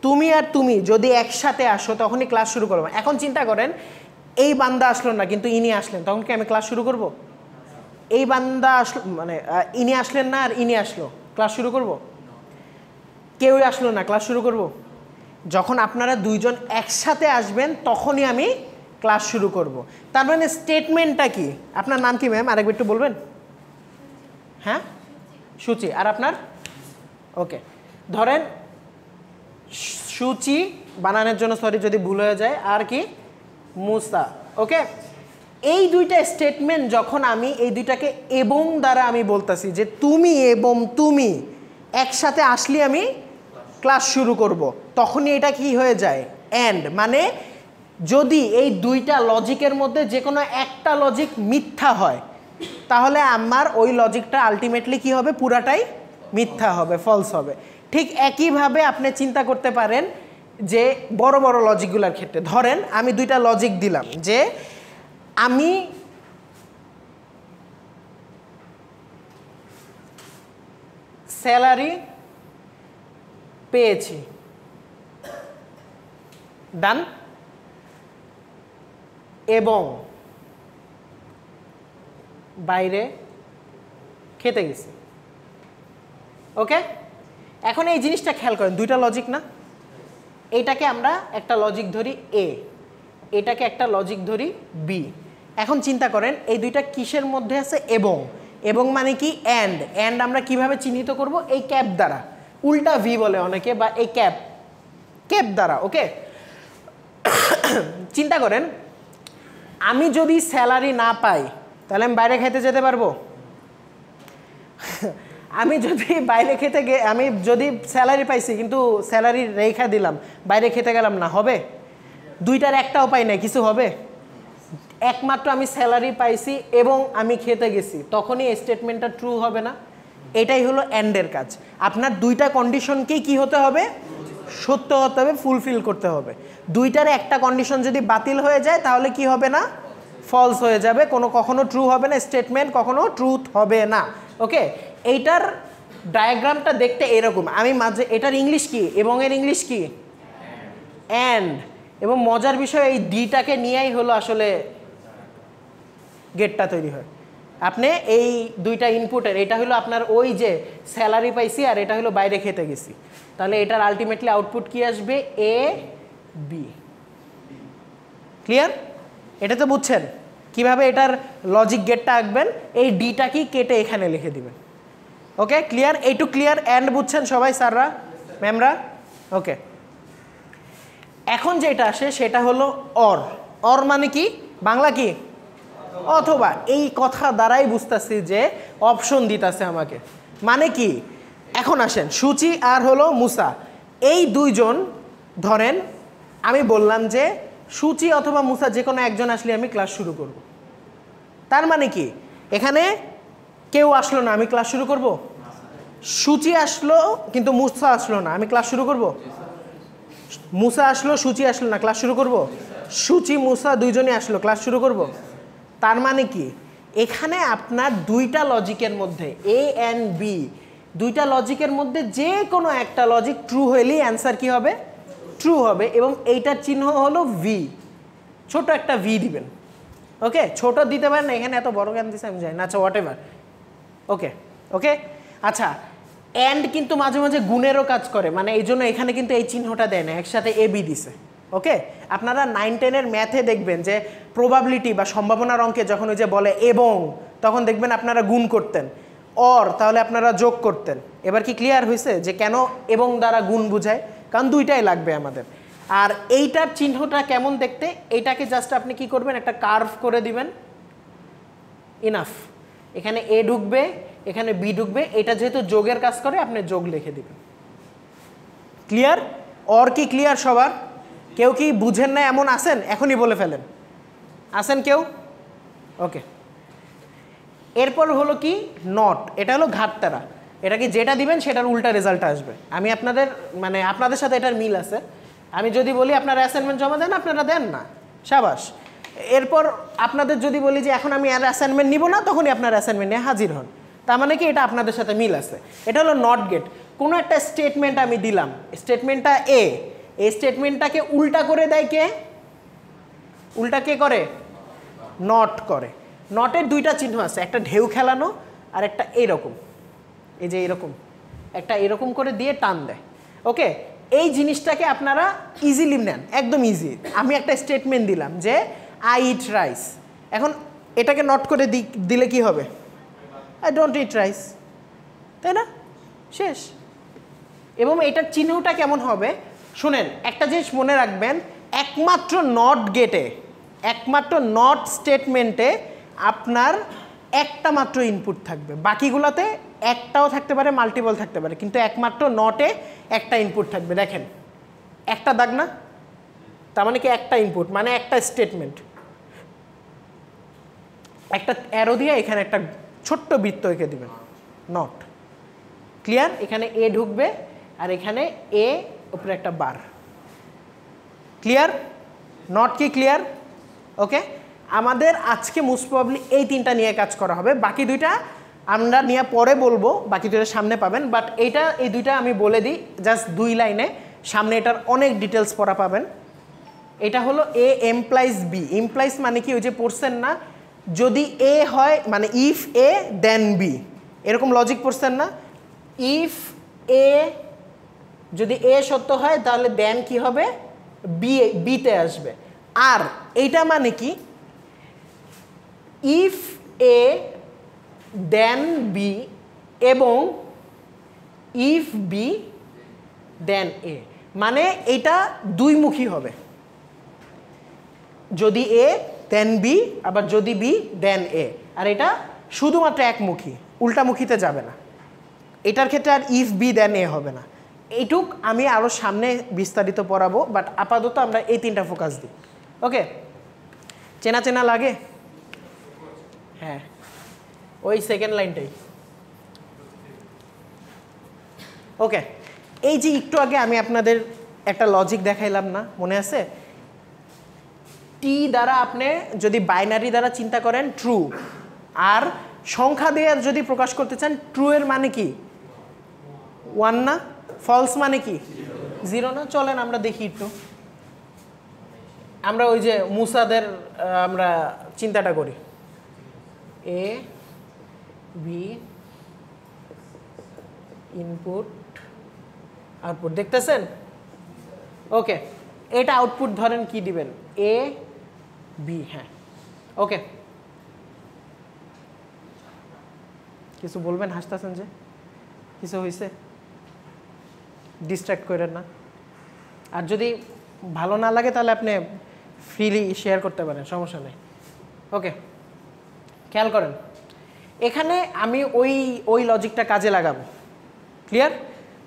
তুমি আর তুমি যদি একসাথে আসো তখনই ক্লাস শুরু করবো। এখন চিন্তা করেন এই বান্দা আসলো না কিন্তু ইনি আসলেন, তখন কি আমি ক্লাস শুরু করব? এই বান্দা আসলো মানে ইনি আসলেন না আর ইনি আসলো, ক্লাস শুরু করব? কেউই আসলো না, ক্লাস শুরু করব? যখন আপনারা দুইজন একসাথে আসবেন তখনই আমি ক্লাস শুরু করব। তার মানে স্টেটমেন্টটা কি? আপনার নাম কি ম্যাম আরেকবার একটু বলবেন? হ্যাঁ সুচি। আর আপনার? ওকে, ধরেন সুচি বানানোর জন্য সরি যদি ভুল হয়ে যায়, আর কি মুসা। ওকে, এই দুইটা স্টেটমেন্ট যখন আমি এই দুইটাকে এবং দ্বারা আমি বলতেছি যে তুমি এবং তুমি একসাথে আসলে আমি ক্লাস শুরু করব, তখনই এটা কি হয়ে যায়? এন্ড। মানে যদি এই দুইটা লজিকের মধ্যে যে কোনো একটা লজিক মিথ্যা হয় তাহলে আমার ওই লজিকটা আলটিমেটলি কি হবে? পুরাটাই মিথ্যা হবে, ফলস হবে। ঠিক একইভাবে আপনি চিন্তা করতে পারেন যে বড় বড় লজিকগুলোর ক্ষেত্রে। ধরেন আমি দুইটা লজিক দিলাম যে আমি স্যালারি পেয়েছি, ডান, এবং বাইরে খেতে গেছি। ওকে, এখন এই জিনিসটা খেয়াল করেন, দুইটা লজিক না? এইটাকে আমরা একটা লজিক ধরি এ, এটাকে একটা লজিক ধরি বি। এখন চিন্তা করেন এই দুইটা কিসের মধ্যে আছে? এবং। এবং মানে কি? এন্ড। এন্ড আমরা কিভাবে চিহ্নিত করব? এই ক্যাপ দ্বারা, উল্টা ভি বলে অনেকে, বা এই ক্যাপ, ক্যাপ দ্বারা। ওকে, চিন্তা করেন আমি যদি স্যালারি না পাই তাহলে আমি বাইরে খেতে যেতে পারবো? আমি যদি বাইরে খেতে আমি যদি স্যালারি পাইছি কিন্তু স্যালারি রেখা দিলাম, বাইরে খেতে গেলাম না, হবে? দুইটার একটা উপায় নেই, কিছু হবে? একমাত্র আমি স্যালারি পাইছি এবং আমি খেতে গেছি, তখনই এই স্টেটমেন্টটা ট্রু হবে না? এটাই হলো এন্ডের কাজ। আপনার দুইটা কন্ডিশনকেই কি হতে হবে? সত্য হতে হবে, ফুলফিল করতে হবে। দুইটার একটা কন্ডিশন যদি বাতিল হয়ে যায় তাহলে কি হবে না? ফলস হয়ে যাবে, কখনো ট্রু হবে না, স্টেটমেন্ট কখনো ট্রুথ হবে না। ওকে, এইটার ডায়াগ্রামটা দেখতে এরকম। আমি মাঝে, এটার ইংলিশ কি এবং এর ইংলিশ কি? অ্যান্ড। এবং মজার বিষয় এই ডিটাকে নিয়েই হলো আসলে গেটটা তৈরি হয়। আপনি এই দুইটা ইনপুটের, এটা হলো আপনার ওই যে স্যালারি পাইছি আর এটা হলো বাইরে খেতে গেছি, তাহলে এটার আলটিমেটলি আউটপুট কি আসবে? A B. ক্লিয়ার? এটা তো বুঝছেন কিভাবে এটার লজিক গেটটা আঁকবেন? এই ডিটাকেই কেটে এখানে লিখে দিবেন। ওকে, ক্লিয়ার? এইটুকু ক্লিয়ার? এন্ড বুঝছেন সবাই, স্যাররা ম্যামরা? ওকে, এখন যেটা আসে সেটা হলো অর। অর মানে কি? বাংলা কি? অথবা। এই কথা দ্বারাই বুঝতেছি যে অপশন দিতেছে আমাকে, মানে কি? এখন আসেন সুচি আর হলো মুসা, এই দুইজন, ধরেন আমি বললাম যে সুচি অথবা মুসা যে কোনো একজন আসলে আমি ক্লাস শুরু করব। তার মানে কি? এখানে কেউ আসলো না, আমি ক্লাস শুরু করব? সুচি আসলো কিন্তু মুসা আসলো না, আমি ক্লাস শুরু করব? মুসা আসলো, সুচি আসলো না, ক্লাস শুরু করব? সুচি মুসা দুইজনই আসলো, ক্লাস শুরু করব? তার মানে কি? এখানে আপনার দুইটা লজিকের মধ্যে এ এন্ড বি, দুইটা লজিকের মধ্যে যে কোনো একটা লজিক ট্রু হইলেই অ্যান্সার কি হবে? ট্রু হবে। এবং এইটার চিহ্ন হলো ভি, ছোট একটা ভি দিবেন। ওকে, ছোট দিতে পারেন না, এখানে এত বড় জ্ঞান দিচ্ছে আমি জানি না, আচ্ছা হোয়াট এভার। ওকে ওকে, আচ্ছা অ্যান্ড কিন্তু মাঝে মাঝে গুণেরও কাজ করে, মানে এই জন্য এখানে কিন্তু এই চিহ্নটা দেয় না, একসাথে এ বি দিছে। ওকে, আপনারা 9-10-এর ম্যাথে দেখবেন যে প্রবাবিলিটি বা সম্ভাবনার অঙ্কে যখন ওই যে বলে এবং, তখন দেখবেন আপনারা গুণ করতেন, অর তাহলে আপনারা যোগ করতেন। এবার কি ক্লিয়ার হয়েছে যে কেন এবং দ্বারা গুণ বুঝায়? কারণ দুইটাই লাগবে আমাদের। আর এইটার চিহ্নটা কেমন দেখতে? এইটাকে জাস্ট আপনি কি করবেন, একটা কার্ভ করে দিবেন, ইনাফ। এখানে এ ঢুকবে, এখানে বি ঢুকবে, এটা যেহেতু যোগের কাজ করে আপনি যোগ লিখে দিবেন। ক্লিয়ার? অর কি ক্লিয়ার সবার? কেউ কি বুঝেন না এমন আছেন? এখনই বলে ফেলেন। আছেন কেউ? ওকে, এরপর হলো কি নট, এটা হলো ঘাটতারা। এটাকে যেটা দিবেন সেটার উল্টা রেজাল্ট আসবে। আমি আপনাদের মানে আপনাদের সাথে এটার মিল আছে। আমি যদি বলি আপনারা অ্যাসাইনমেন্ট জমা দেন, আপনারা দেন না, সাবাস। এরপর আপনাদের যদি বলি যে এখন আমি আর অ্যাসাইনমেন্ট নিব না, তখনই আপনার অ্যাসাইনমেন্ট নিয়ে হাজির হন। তার মানে কি এটা আপনাদের সাথে মিল আছে। এটা হলো নট গেট। কোনো একটা স্টেটমেন্ট আমি দিলাম, স্টেটমেন্টটা এ, এই স্টেটমেন্টটাকে উল্টা করে দেয় কে? উল্টা কে করে? নট করে। নটের দুইটা চিহ্ন আছে, একটা ঢেউ খেলানো আর একটা এইরকম, এই যে এরকম একটা এরকম করে দিয়ে টান দেয়। ওকে, এই জিনিসটাকে আপনারা ইজিলি নেন, একদম ইজি। আমি একটা স্টেটমেন্ট দিলাম যে আই ইট রাইস, এখন এটাকে নট করে দিলে কি হবে? আই ডোন্ট ইট রাইস, তাই না? শেষ। এবং এটার চিহ্নটা কেমন হবে শুনেন, একটা জিনিস মনে রাখবেন, একমাত্র নট গেটে, একমাত্র নট স্টেটমেন্টে আপনার একটা মাত্র ইনপুট থাকবে, বাকিগুলোতে একটাও থাকতে পারে, মাল্টিপল থাকতে পারে, কিন্তু একমাত্র নটে একটা ইনপুট থাকবে। দেখেন একটা দাগ না, তার মানে কি একটা ইনপুট মানে একটা স্টেটমেন্ট। একটা অ্যারো দিয়ে এখানে একটা ছোট্ট বৃত্ত এঁকে দিবেন, নট। ক্লিয়ার? এখানে এ ঢুকবে আর এখানে এ উপরে একটা বার। ক্লিয়ার? নট কি ক্লিয়ার? ওকে, আমাদের আজকে মোস্ট প্রবাবলি এই তিনটা নিয়ে কাজ করা হবে, বাকি দুইটা আমরা নিয়ে পরে বলবো, বাকি দুইটা সামনে পাবেন। বাট এইটা, এই দুইটা আমি বলে দিই জাস্ট 2 লাইনে, সামনে এটার অনেক ডিটেলস পড়া পাবেন। এটা হলো এ এমপ্লাইজ বি। এমপ্লাইজ মানে কি, ওই যে পড়ছেন না, যদি এ হয় মানে ইফ এ দেন বি, এরকম লজিক পড়ছেন না? ইফ এ, যদি এ সত্য হয় তাহলে দেন কি হবে? বি, বিতে আসবে। আর এইটা মানে কি, ইফ এ দেন বি এবং ইফ বি দেন এ, মানে এটা দুইমুখী হবে। যদি এ দেন বি, আবার যদি বি দেন এ। আর এটা শুধুমাত্র একমুখী, উল্টামুখীতে যাবে না। এটার ক্ষেত্রে আর ইফ বি দেন এ হবে না। এইটুক আমি আরও সামনে বিস্তারিত পড়াবো, বাট আপাতত আমরা এই তিনটা ফোকাস দিই। ওকে, চেনা চেনা লাগে? হ্যাঁ, ওই সেকেন্ড লাইনটাই। ওকে, এই যে একটু আগে আমি আপনাদের একটা লজিক দেখাইলাম না, মনে আছে? টি দ্বারা আপনি যদি বাইনারি দ্বারা চিন্তা করেন ট্রু, আর সংখ্যা দিয়ে যদি প্রকাশ করতে চান, ট্রু এর মানে কি 1 না, ফলস মানে কি 0 না। চলেন আমরা দেখি একটু, আমরা ওই যে মুসাদের আমরা চিন্তাটা করি, এ বি ইনপুট আউটপুট, দেখতেছেন? ওকে, এটা আউটপুট ধরেন কি দিবেন? A B. হ্যাঁ, ওকে, কিছু বলবেন? হাসতেছেন যে, কিছু হয়েছে? ডিস্ট্র্যাক্ট করেন না। আর যদি ভালো না লাগে তাহলে আপনি ফ্রিলি শেয়ার করতে পারেন, সমস্যা নেই। ওকে, খেয়াল করেন, এখানে আমি ওই লজিকটা কাজে লাগাবো। ক্লিয়ার?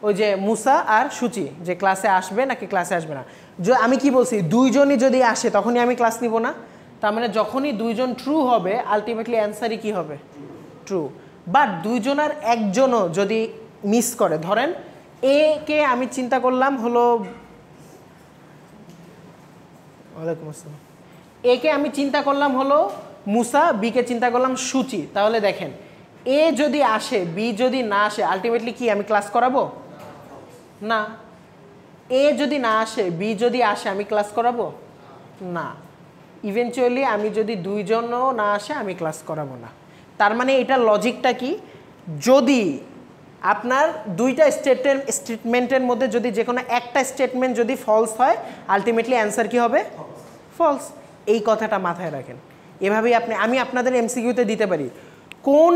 ওই যে মুসা আর সুচি যে ক্লাসে আসবে নাকি ক্লাসে আসবে না, আমি কি বলছি, দুইজনই যদি আসে তখনই আমি ক্লাস নিব না। তার মানে যখনই দুইজন ট্রু হবে আলটিমেটলি অ্যান্সারই কি হবে? ট্রু। বাট দুইজনের একজনও যদি মিস করে, ধরেন এ কে আমি চিন্তা করলাম হলো, ওয়ালাইকুম আসসালাম, এ কে আমি চিন্তা করলাম হলো মুসা, বি কে চিন্তা করলাম সুচি, তাহলে দেখেন এ যদি আসে বি যদি না আসে আলটিমেটলি কি আমি ক্লাস করাবো? না। এ যদি না আসে বি যদি আসে আমি ক্লাস করাবো? না। ইভেনচুয়ালি আমি যদি দুইজনও না আসে আমি ক্লাস করাবো না। তার মানে এটার লজিকটা কি, যদি আপনার দুইটা স্টেটমেন্টের মধ্যে যদি যে কোনো একটা স্টেটমেন্ট যদি ফলস হয় আলটিমেটলি অ্যান্সার কি হবে? ফলস। এই কথাটা মাথায় রাখেন। এভাবেই আমি আপনাদের এমসিকিউতে দিতে পারি, কোন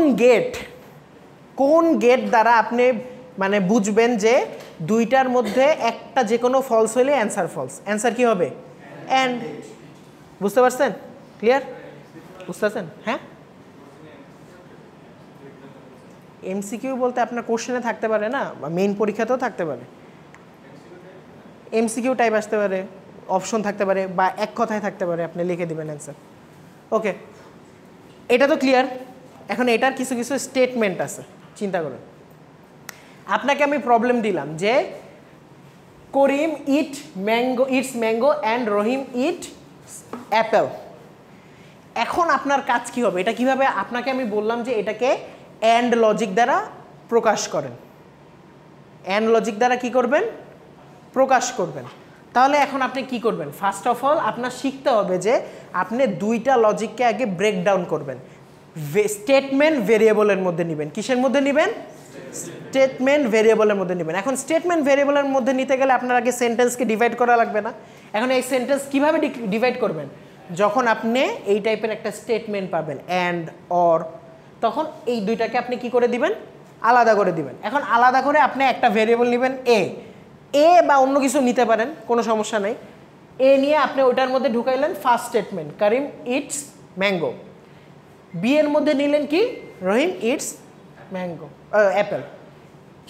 গেট দ্বারা আপনি মানে বুঝবেন যে দুইটার মধ্যে একটা যে কোনো ফলস হলে অ্যান্সার ফলস। অ্যান্সার কি হবে? অ্যান্ড। বুঝতে পারছেন? ক্লিয়ার? বুঝতে পারছেন? হ্যাঁ, এমসিকিউ বলতে আপনার কোশ্চেনে থাকতে পারে না, বা মেইন পরীক্ষাতেও থাকতে পারে। এমসিকিউ টাইপ আসতে পারে, অপশন থাকতে পারে, বা এক কথায় থাকতে পারে, আপনি লিখে দিবেন অ্যান্সার। ওকে, এটা তো ক্লিয়ার। এখন এটার কিছু কিছু স্টেটমেন্ট আছে, চিন্তা করুন। আপনাকে আমি প্রবলেম দিলাম যে Karim eats mango and Rahim eat apple. এখন আপনার কাজ কি হবে? এটা কিভাবে, আপনাকে আমি বললাম যে এটাকে অ্যান্ড লজিক দ্বারা প্রকাশ করেন। অ্যান্ড লজিক দ্বারা কি করবেন? প্রকাশ করবেন। তাহলে এখন আপনি কি করবেন? ফার্স্ট অফ অল আপনার শিখতে হবে যে আপনি দুইটা লজিককে আগে ব্রেকডাউন করবেন। স্টেটমেন্ট ভেরিয়েবলের মধ্যে নেবেন। কিসের মধ্যে নেবেন? স্টেটমেন্ট ভেরিয়েবলের মধ্যে নেবেন। এখন স্টেটমেন্ট ভেরিয়েবলের মধ্যে নিতে গেলে আপনার আগে সেন্টেন্সকে ডিভাইড করা লাগবে না? এখন এই সেন্টেন্স কিভাবে ডিভাইড করবেন? যখন আপনি এই টাইপের একটা স্টেটমেন্ট পাবেন অ্যান্ড অর, তখন এই দুইটাকে আপনি কি করে দিবেন? আলাদা করে দিবেন। এখন আলাদা করে আপনি একটা ভেরিয়েবল নেবেন এ বা অন্য কিছু নিতে পারেন, কোনো সমস্যা নেই। এ নিয়ে আপনি ওটার মধ্যে ঢুকাইলেন first statement Karim eats mango. B এর মধ্যে নিলেন কি? Rahim eats mango apple.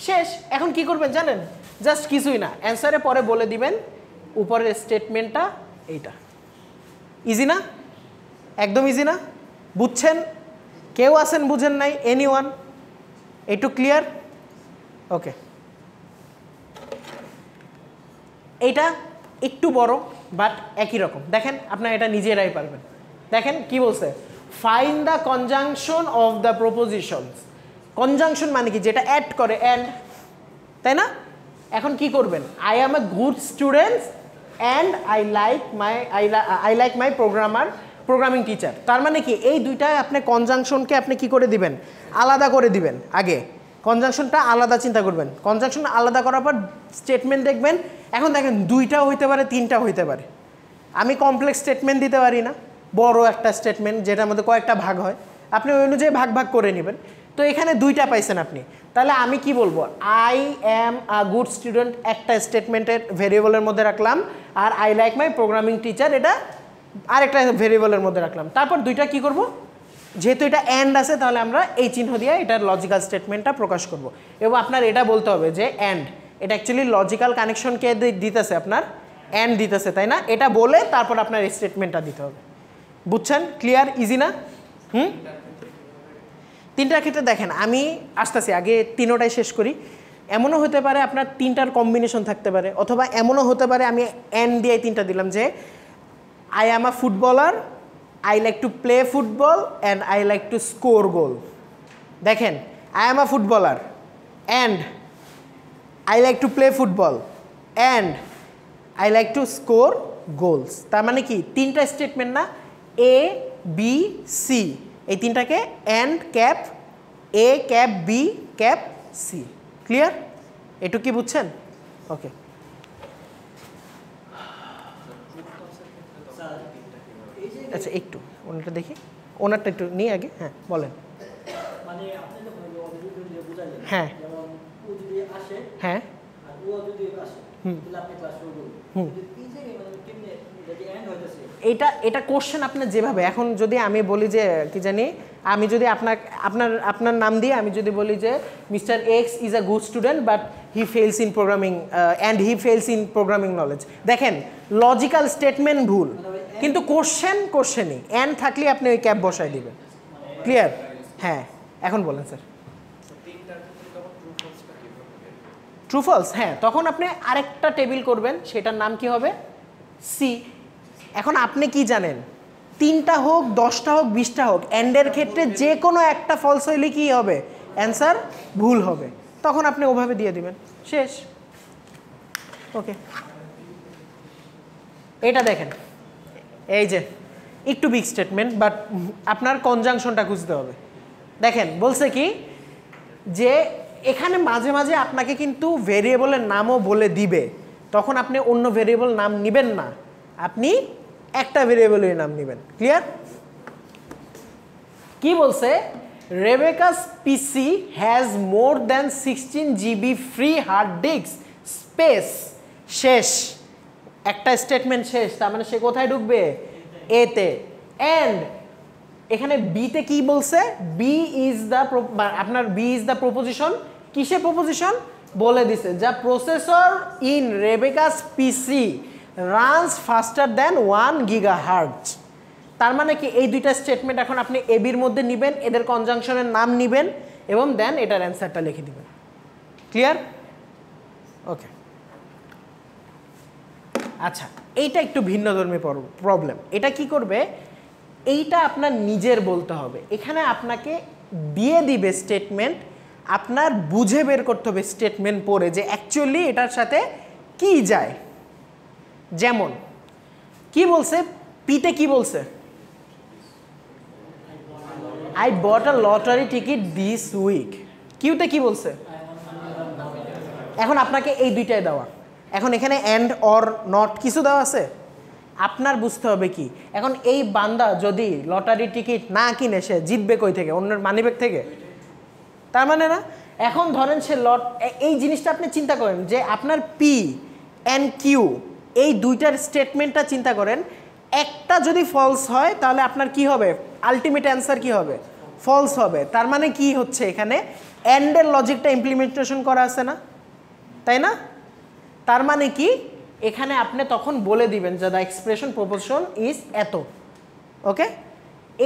শেষ। এখন কি করবেন জানেন? জাস্ট কিছুই না, অ্যান্সারে পরে বলে দিবেন উপরের স্টেটমেন্টটা এইটা। ইজি না? একদম ইজি না? বুঝছেন? কেউ আছেন বুঝেন নাই? এনিওয়ান? এইটু ক্লিয়ার? ওকে। এইটা একটু বড় বাট একই রকম। দেখেন আপনারা এটা নিজেরাই পারবেন। দেখেন কি বলছে, find the conjunction of the প্রপোজিশনস। Conjunction মানে কি? যেটা অ্যাড করে, অ্যান্ড, তাই না? এখন কি করবেন? I am a good student and I like my programming teacher. তার মানে কি এই দুইটা আপনি কনজাংশনকে আপনি কি করে দিবেন? আলাদা করে দিবেন। আগে কনজাংশনটা আলাদা চিন্তা করবেন। কনজাংশন আলাদা করার পর স্টেটমেন্ট দেখবেন। এখন দেখেন দুইটাও হইতে পারে, তিনটাও হইতে পারে। আমি কমপ্লেক্স স্টেটমেন্ট দিতে পারি না, বড় একটা স্টেটমেন্ট যেটার মধ্যে কয়েকটা ভাগ হয়, আপনি ওই অনুযায়ী ভাগ ভাগ করে নেবেন। তো এখানে দুইটা পাইছেন আপনি। তাহলে আমি কি বলবো? I am a good student একটা স্টেটমেন্টের ভেরিয়েবলের মধ্যে রাখলাম, আর I like my programming teacher এটা আরেকটা ভেরিয়েবলের মধ্যে রাখলাম। তারপর দুইটা কি করব? যেহেতু এটা অ্যান্ড আছে তাহলে আমরা এই চিহ্ন দিয়ে এটার লজিক্যাল স্টেটমেন্টটা প্রকাশ করব। এবং আপনার এটা বলতে হবে যে অ্যান্ড, এটা অ্যাকচুয়ালি লজিক্যাল কানেকশন কে দিতেছে? আপনার অ্যান্ড দিতেছে, তাই না? এটা বলে তারপর আপনার এই স্টেটমেন্টটা দিতে হবে। বুঝছেন? ক্লিয়ার? ইজি না? তিনটার ক্ষেত্রে দেখেন আমি আসতেছি, আগে তিনোটাই শেষ করি। এমনও হতে পারে আপনার তিনটার কম্বিনেশন থাকতে পারে, অথবা এমনও হতে পারে আমি অ্যান্ড দিয়ে তিনটা দিলাম যে I am a footballer, I like to play football and I like to score goal. দেখেন I am a footballer and I like to play football and I like to score goals. তার মানে কি তিনটা statement না? A B C, এই তিনটাকে and cap A cap B cap C. Clear? এটুকু কি বুঝছেন? ওকে। আচ্ছা একটু ওনারটা দেখি, ওনারটা একটু নিয়ে আগে। হ্যাঁ বলেন। হ্যাঁ হ্যাঁ এটা কোশ্চেন আপনার যেভাবে, এখন যদি আমি বলি যে কি জানি, আমি যদি আপনার নাম দিয়ে আমি যদি বলি যে mister X is a good student but he fails in programming and he fails in programming knowledge. দেখেন লজিক্যাল স্টেটমেন্ট ভুল, কিন্তু কোশ্চেনই অ্যান্ড থাকলে আপনি ওই ক্যাপ বসায় দিবেন। ক্লিয়ার? হ্যাঁ এখন বলেন স্যার। ট্রু ফলস, হ্যাঁ তখন আপনি আরেকটা টেবিল করবেন, সেটার নাম কি হবে? সি। এখন আপনি কি জানেন, তিনটা হোক 10টা হোক 20টা হোক, অ্যান্ডের ক্ষেত্রে যে কোনো একটা ফলস হইলে কি হবে? অ্যান্সার ভুল হবে। তখন আপনি ওভাবে দিয়ে দিবেন, শেষ। ওকে। এটা দেখেন, এই যে একটু বিগ স্টেটমেন্ট, বাট আপনার কনজাংশনটা খুঁজতে হবে। দেখেন বলছে কি যে এখানে মাঝে মাঝে আপনাকে কিন্তু ভেরিয়েবলের নামও বলে দিবে, তখন আপনি অন্য ভেরিয়েবল নাম নেবেন না, আপনি একটা ভেরিয়েবলের নাম নেবেন। ক্লিয়ার? কি বলছে? Rebecca's PC has more than 16 GB free hard disk space. শেষ, একটা স্টেটমেন্ট শেষ। তার মানে সে কোথায় ঢুকবে? এতে। অ্যান্ড এখানে বিতে কি বলছে? বি ইজ দ্য, আপনার বি ইজ দ্য প্রপোজিশন। কিসে প্রপোজিশন? বলে দিছে যা processor in Rebecca's PC runs faster than 1 GHz। তার মানে কি এই দুইটা স্টেটমেন্ট এখন আপনি এবির মধ্যে নেবেন, এদের কনজাংশনের নাম নেবেন এবং দেন এটার অ্যান্সারটা লিখে দিবেন। ক্লিয়ার? ওকে, আচ্ছা এইটা একটু ভিন্নধর্মী প্রবলেম। এটা কি করবে, এইটা আপনার নিজের বলতে হবে। এখানে আপনাকে দিয়ে দিবে স্টেটমেন্ট, আপনার বুঝে বের করতে হবে স্টেটমেন্ট পড়ে যে অ্যাকচুয়ালি এটার সাথে কি যায়। যেমন কি বলছে, পিতে কি বলছে, I bought a lottery ticket this week. কিউতে কি বলছে, এখন আপনাকে এই দুইটাই দেওয়া। এখন এখানে অ্যান্ড অর নট কিছু দেওয়া আছে, আপনার বুঝতে হবে কি। এখন এই বান্দা যদি লটারি টিকিট না কিনে সে জিতবে কই থেকে, অন্যের মানিব্যাগ থেকে? তার মানে না। এখন ধরেন সে এই জিনিসটা আপনি চিন্তা করেন যে আপনার পি অ্যান্ড কিউ এই দুইটার স্টেটমেন্টটা চিন্তা করেন, একটা যদি ফলস হয় তাহলে আপনার কি হবে, আলটিমেট অ্যান্সার কি হবে, ফলস হবে। তার মানে কি হচ্ছে, এখানে অ্যান্ডের লজিকটা ইমপ্লিমেন্টেশন করা আছে না, তাই না? তার মানে কি, এখানে আপনি তখন বলে দিবেন যে দ্য এক্সপ্রেশন প্রপোজিশন ইজ এত। ওকে,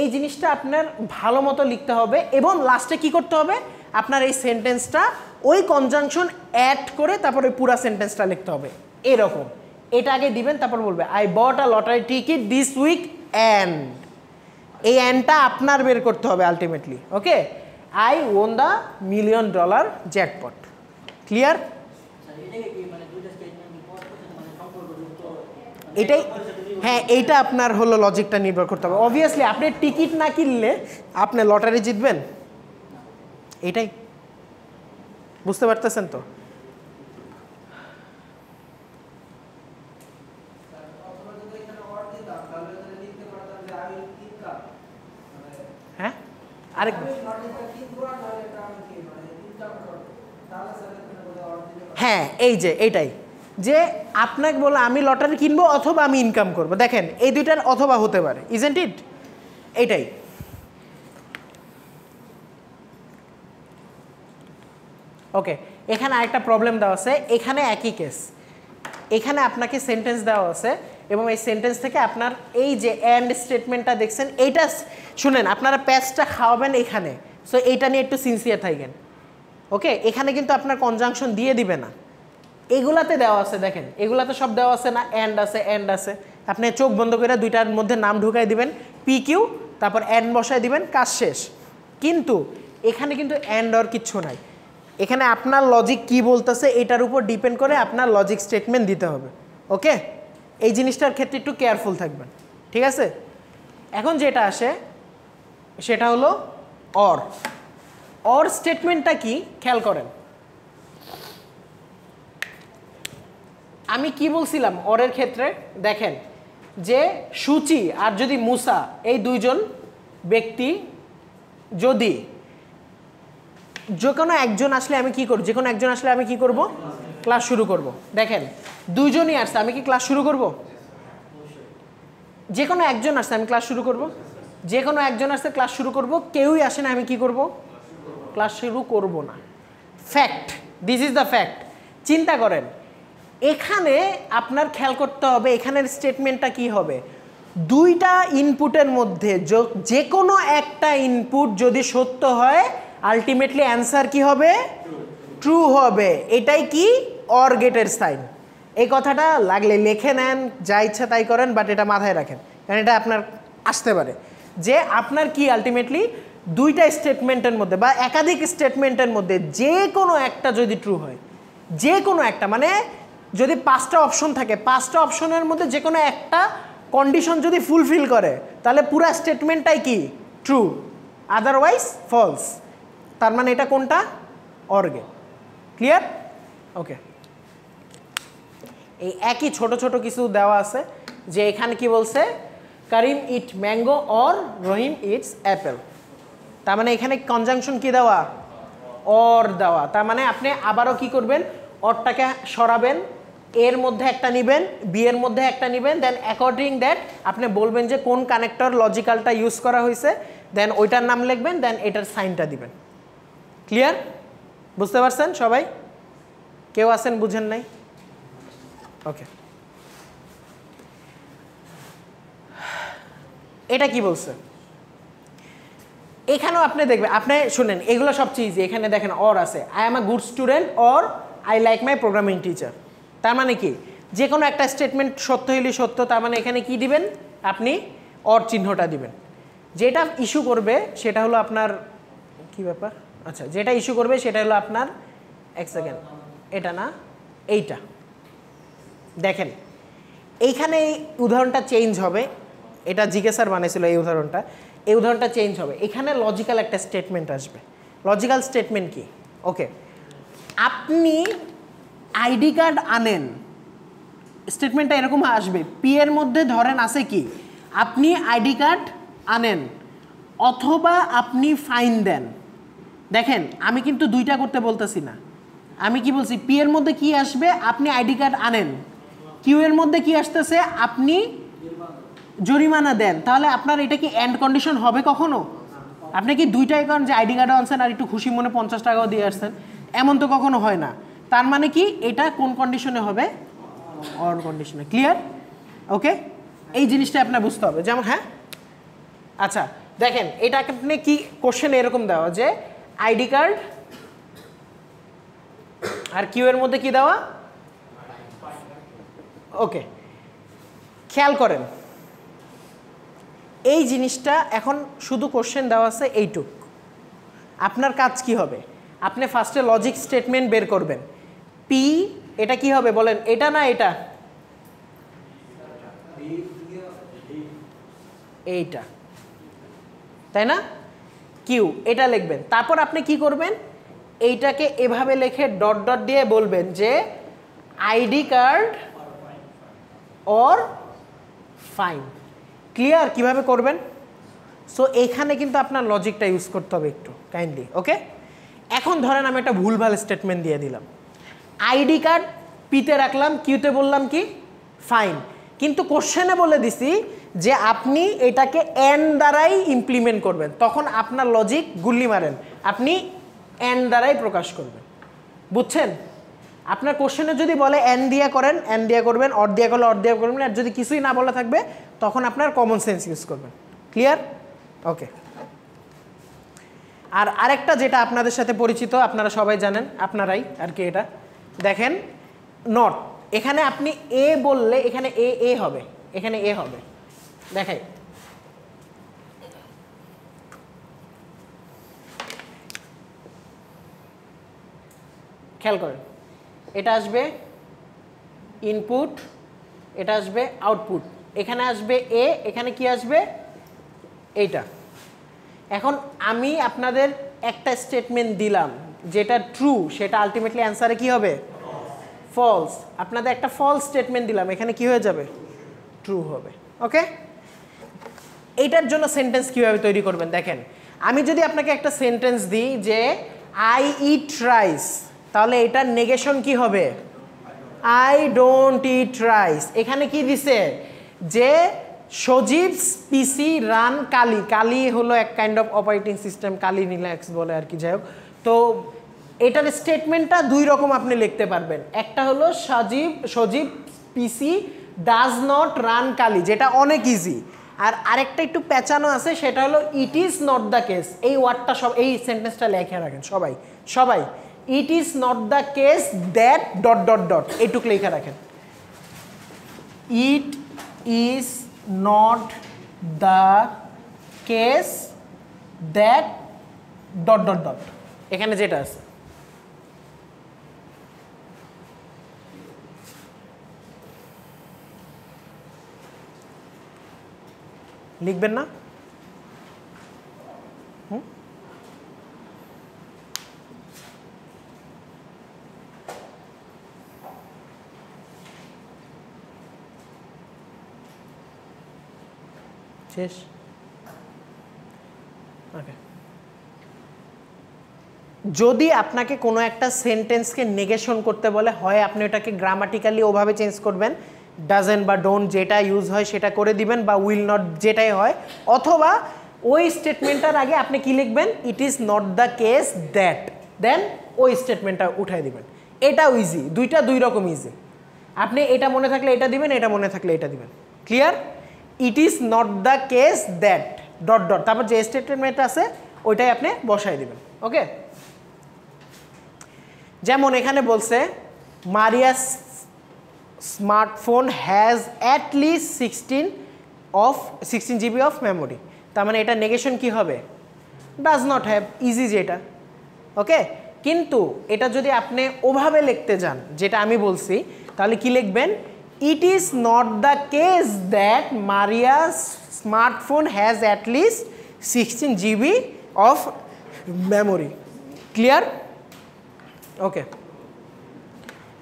এই জিনিসটা আপনার ভালো মতো লিখতে হবে এবং লাস্টে কি করতে হবে, আপনার এই সেন্টেন্সটা ওই কনজাংশন অ্যাড করে তারপরে পুরো সেন্টেন্সটা লিখতে হবে এরকম। এটা আগে দিবেন, তারপর বলবে I bought a lottery ticket this week and, এই অ্যান্ডটা আপনার বের করতে হবে ultimately. Okay, I won the $1 million jackpot. Clear? এটাই, হ্যাঁ এইটা আপনার হলো লজিকটা নির্ভর করতে হবে। অবভিয়াসলি আপনি টিকিট না কিনলে আপনি লটারি জিতবেন, এটাই বুঝতে পারতেছেন তো? হ্যাঁ আরেক, হ্যাঁ এই যে এইটাই, যে আপনাকে বলে আমি লটারি কিনবো অথবা আমি ইনকাম করব। দেখেন এই দুইটার অথবা হতে পারে, ইজন্ট ইট? এইটাই। ওকে, এখানে আরেকটা প্রবলেম দেওয়া আছে, এখানে একই কেস। এখানে আপনাকে সেন্টেন্স দেওয়া আছে এবং এই সেন্টেন্স থেকে আপনার এই যে অ্যান্ড স্টেটমেন্টটা দেখছেন, এইটা শুনেন, আপনারা প্যাচটা খাওয়াবেন এখানে, সো এইটা নিয়ে একটু সিনসিয়ার থাকেন। ওকে, এখানে কিন্তু আপনার কনজাংশন দিয়ে দিবে না, এগুলাতে দেওয়া আছে। দেখেন এগুলাতে সব দেওয়া আছে না, অ্যান্ড আছে, অ্যান্ড আছে। আপনি চোখ বন্ধ করে দুইটার মধ্যে নাম ঢুকাই দিবেন, পি কিউ, তারপর অ্যান্ড বসাই দিবেন, কাজ শেষ। কিন্তু এখানে কিন্তু অ্যান্ড আর কিচ্ছু নাই, এখানে আপনার লজিক কি বলতেছে এটার উপর ডিপেন্ড করে আপনার লজিক স্টেটমেন্ট দিতে হবে। ওকে, এই জিনিসটার ক্ষেত্রে একটু কেয়ারফুল থাকবেন, ঠিক আছে? এখন যেটা আসে সেটা হলো অর। অর স্টেটমেন্টটা কি খেয়াল করেন, আমি কি বলছিলাম অরের ক্ষেত্রে, দেখেন যে সুচি আর যদি মুসা এই দুইজন ব্যক্তি যদি যে কোনো একজন আসলে আমি কি করব, যে কোনো একজন আসলে আমি কি করব, ক্লাস শুরু করব। দেখেন দুইজনই আসছে, আমি কি ক্লাস শুরু করব? যে কোনো একজন আসছে আমি ক্লাস শুরু করব, যে কোনো একজন আসছে ক্লাস শুরু করব, কেউই আসে না আমি কি করব, ক্লাস শুরু করব না। Fact, this is the fact. চিন্তা করেন, এখানে আপনার খেয়াল করতে হবে এখানের স্টেটমেন্টটা কি হবে, দুইটা ইনপুটের মধ্যে যে কোনো একটা ইনপুট যদি সত্য হয় আলটিমেটলি অ্যান্সার কি হবে, ট্রু হবে। এটাই কি অর গেটের সাইন। এই কথাটা লাগলে লিখে নেন, যা ইচ্ছা তাই করেন, বাট এটা মাথায় রাখেন, কারণ এটা আপনার আসতে পারে যে আপনার কি আলটিমেটলি দুইটা স্টেটমেন্টের মধ্যে বা একাধিক স্টেটমেন্টের মধ্যে যে কোনো একটা যদি ট্রু হয়, যে কোনো একটা মানে যদি 5টা অপশন থাকে, 5টা অপশনের মধ্যে যে কোনো একটা কন্ডিশন যদি ফুলফিল করে তাহলে পুরো স্টেটমেন্টটাই কি ট্রু, আদারওয়াইজ ফলস। তার মানে এটা কোনটা, অর গেট। ক্লিয়ার? ওকে, এই একই ছোট ছোট কিছু দেওয়া আছে, যে এখানে কি বলছে, Karim eat mango or Rahim eats apple. তার মানে এখানে কনজাংশন কি দেওয়া, অর দেওয়া। তার মানে আপনি আবারও কি করবেন, অরটাকে সরাবেন, এর মধ্যে একটা নেবেন, বি এর মধ্যে একটা নেবেন, দেন অ্যাকর্ডিং দ্যাট আপনি বলবেন যে কোন কানেক্টর লজিক্যালটা ইউজ করা হয়েছে, দেন ওইটার নাম লিখবেন, দেন এটার সাইনটা দিবেন। ক্লিয়ার? বুঝতে পারছেন সবাই? কেউ আছেন বুঝেন নাই? ওকে, এটা কি বলছে, এখানেও আপনি দেখবেন, আপনি শুনেন এগুলো সবচেয়ে ইজি। এখানে দেখেন অর আছে, I am a good student or I like my programming teacher. তার মানে কি, যে কোনো একটা স্টেটমেন্ট সত্য হইলে সত্য, তার মানে এখানে কি দিবেন আপনি, অর চিহ্নটা দিবেন। যেটা ইস্যু করবে সেটা হলো আপনার কি ব্যাপার, আচ্ছা যেটা ইস্যু করবে সেটা হলো আপনার, এক সেকেন্ড, এটা না এইটা, দেখেন এইখানে এই উদাহরণটা চেঞ্জ হবে, এটা জিজ্ঞাসার বানিয়েছিল এই উদাহরণটা চেঞ্জ হবে। এখানে লজিক্যাল একটা স্টেটমেন্ট আসবে। লজিক্যাল স্টেটমেন্ট কি, ওকে, আপনি আইডি কার্ড আনেন, স্টেটমেন্টটা এরকম আসবে, পি এর মধ্যে ধরেন আছে কি, আপনি আইডি কার্ড আনেন অথবা আপনি ফাইন দেন। দেখেন আমি কিন্তু দুইটা করতে বলতেছি না, আমি কি বলছি, পি এর মধ্যে কি আসবে, আপনি আইডি কার্ড আনেন, কিউ এর মধ্যে কি আসতেছে, আপনি জরিমানা দেন। তাহলে আপনার এটা কি এন্ড কন্ডিশন হবে কখনো? আপনি কি দুইটাই করেন যে আইডি কার্ডও আনছেন আর একটু খুশি মনে 50 টাকাও দিয়ে আসছেন, এমন তো কখনো হয় না। তার মানে কি এটা কোন কন্ডিশনে হবে, অর কন্ডিশনে। ক্লিয়ার? ওকে, এই জিনিসটা আপনার বুঝতে হবে। যেমন হ্যাঁ, আচ্ছা দেখেন এটা আপনি কি কোশ্চেন এরকম দেওয়া যে আইডি কার্ড আর কিউ এর মধ্যে কি দেওয়া, ওকে খেয়াল করেন এই জিনিসটা এখন শুধু কোশ্চেন দেওয়া আছে এইটুক। আপনার কাজ কি হবে, আপনি ফার্স্টে লজিক স্টেটমেন্ট বের করবেন। পি এটা কি হবে বলেন, এটা না এটা, এইটা তাই না, কিউ এটা লিখবেন। তারপর আপনি কি করবেন, এইটাকে এভাবে লিখে ডট ডট দিয়ে বলবেন যে ID card or fine. Clear কিভাবে করবেন? সো এইখানে কিন্তু আপনার লজিকটা ইউজ করতে হবে একটু কাইন্ডলি। ওকে, এখন ধরেন আমি একটা ভুলভাল স্টেটমেন্ট দিয়ে দিলাম, আইডি কার্ড পিতে রাখলাম, কিউতে বললাম কি ফাইন, কিন্তু কোশ্চেনে বলে দিছি যে আপনি এটাকে এন দ্বারাই ইমপ্লিমেন্ট করবেন। তখন আপনার লজিক গুল্লি মারেন, আপনি এন দ্বারাই প্রকাশ করবেন। বুঝছেন? আপনার কোশ্চেনে যদি বলে এন দিয়া করেন, এন দিয়া করবেন, অর দিয়া করলে অর দিয়া করবেন, আর যদি কিছুই না বলা থাকবে তখন আপনার কমন সেন্স ইউজ করবেন। ক্লিয়ার? ওকে, আর আরেকটা যেটা আপনাদের সাথে পরিচিত, আপনারা সবাই জানেন, আপনারাই আর কি, এটা দেখেন নট, এখানে আপনি এ বললে এখানে এ হবে, এখানে এ হবে। দেখাই, খেয়াল করেন, এটা আসবে ইনপুট, এটা আসবে আউটপুট, এখানে আসবে এ, এখানে কি আসবে এইটা। এখন আমি আপনাদের একটা স্টেটমেন্ট দিলাম যেটা ট্রু, সেটা আলটিমেটলি অ্যান্সারে কি হবে, ফলস। আপনাদের একটা ফলস স্টেটমেন্ট দিলাম, এখানে কি হয়ে যাবে, ট্রু হবে। ওকে, এইটার জন্য সেন্টেন্স কিভাবে তৈরি করবেন দেখেন, আমি যদি আপনাকে একটা সেন্টেন্স দিই যে আই ইট রাইস, তাহলে এটার নেগেশন কি হবে, আই ডোন্ট ইট রাইস। এখানে কি দিছে যে সজীবস পিসি রান কালি, কালি হলো এক kind of operating system, Kali Linux বলে আর কি, যাই হোক। তো এটার স্টেটমেন্টটা দুই রকম আপনি লিখতে পারবেন, একটা হলো সজীব পিসি ডাজ নট রান কালি, যেটা অনেক ইজি, আর আরেকটা একটু পেঁচানো আছে, সেটা হলো ইট ইজ নট দ্য কেস। এই ওয়ার্ডটা সব, এই সেন্টেন্সটা লেখে রাখেন সবাই সবাই, ইট is not the case that dot dot dot, এইটুকু লেখা রাখেন, ইট is not the case that dot dot dot, এখানে যেটা আছে। লিখবেন না? শেষ? ওকে, যদি আপনাকে কোনো একটা সেন্টেন্সকে নেগেশন করতে বলে, হয় আপনি ওটাকে গ্রামাটিক্যালি ওভাবে চেঞ্জ করবেন, ডাজেন্ট বা ডোন্ট যেটা ইউজ হয় সেটা করে দিবেন, বা উইল নট যেটাই হয়, অথবা ওই স্টেটমেন্টটার আগে আপনি কি লিখবেন, it is not the case that, then ওই স্টেটমেন্টটা উঠাই দিবেন। এটাও ইজি, দুইটা দুই রকম ইজি। আপনি এটা মনে থাকলে এটা দিবেন, এটা মনে থাকলে এটা দিবেন। Clear? It is not the case that dot dot, তারপর যে স্টেটমেন্ট আছে ওইটাই আপনি বসাই দিবেন। ওকে, যেমন এখানে বলছে Maria's smartphone has at least 16 GB of memory, তার মানে এটা নেগেশন কি হবে? ডাজ নট হ্যাভ, ইজি যেটা। ওকে, কিন্তু এটা যদি আপনি ওভাবে লিখতে যান যেটা আমি বলছি, তাহলে কি লিখবেন? It is not the case that Maria's smartphone has at least 16 GB of memory. Clear? Okay,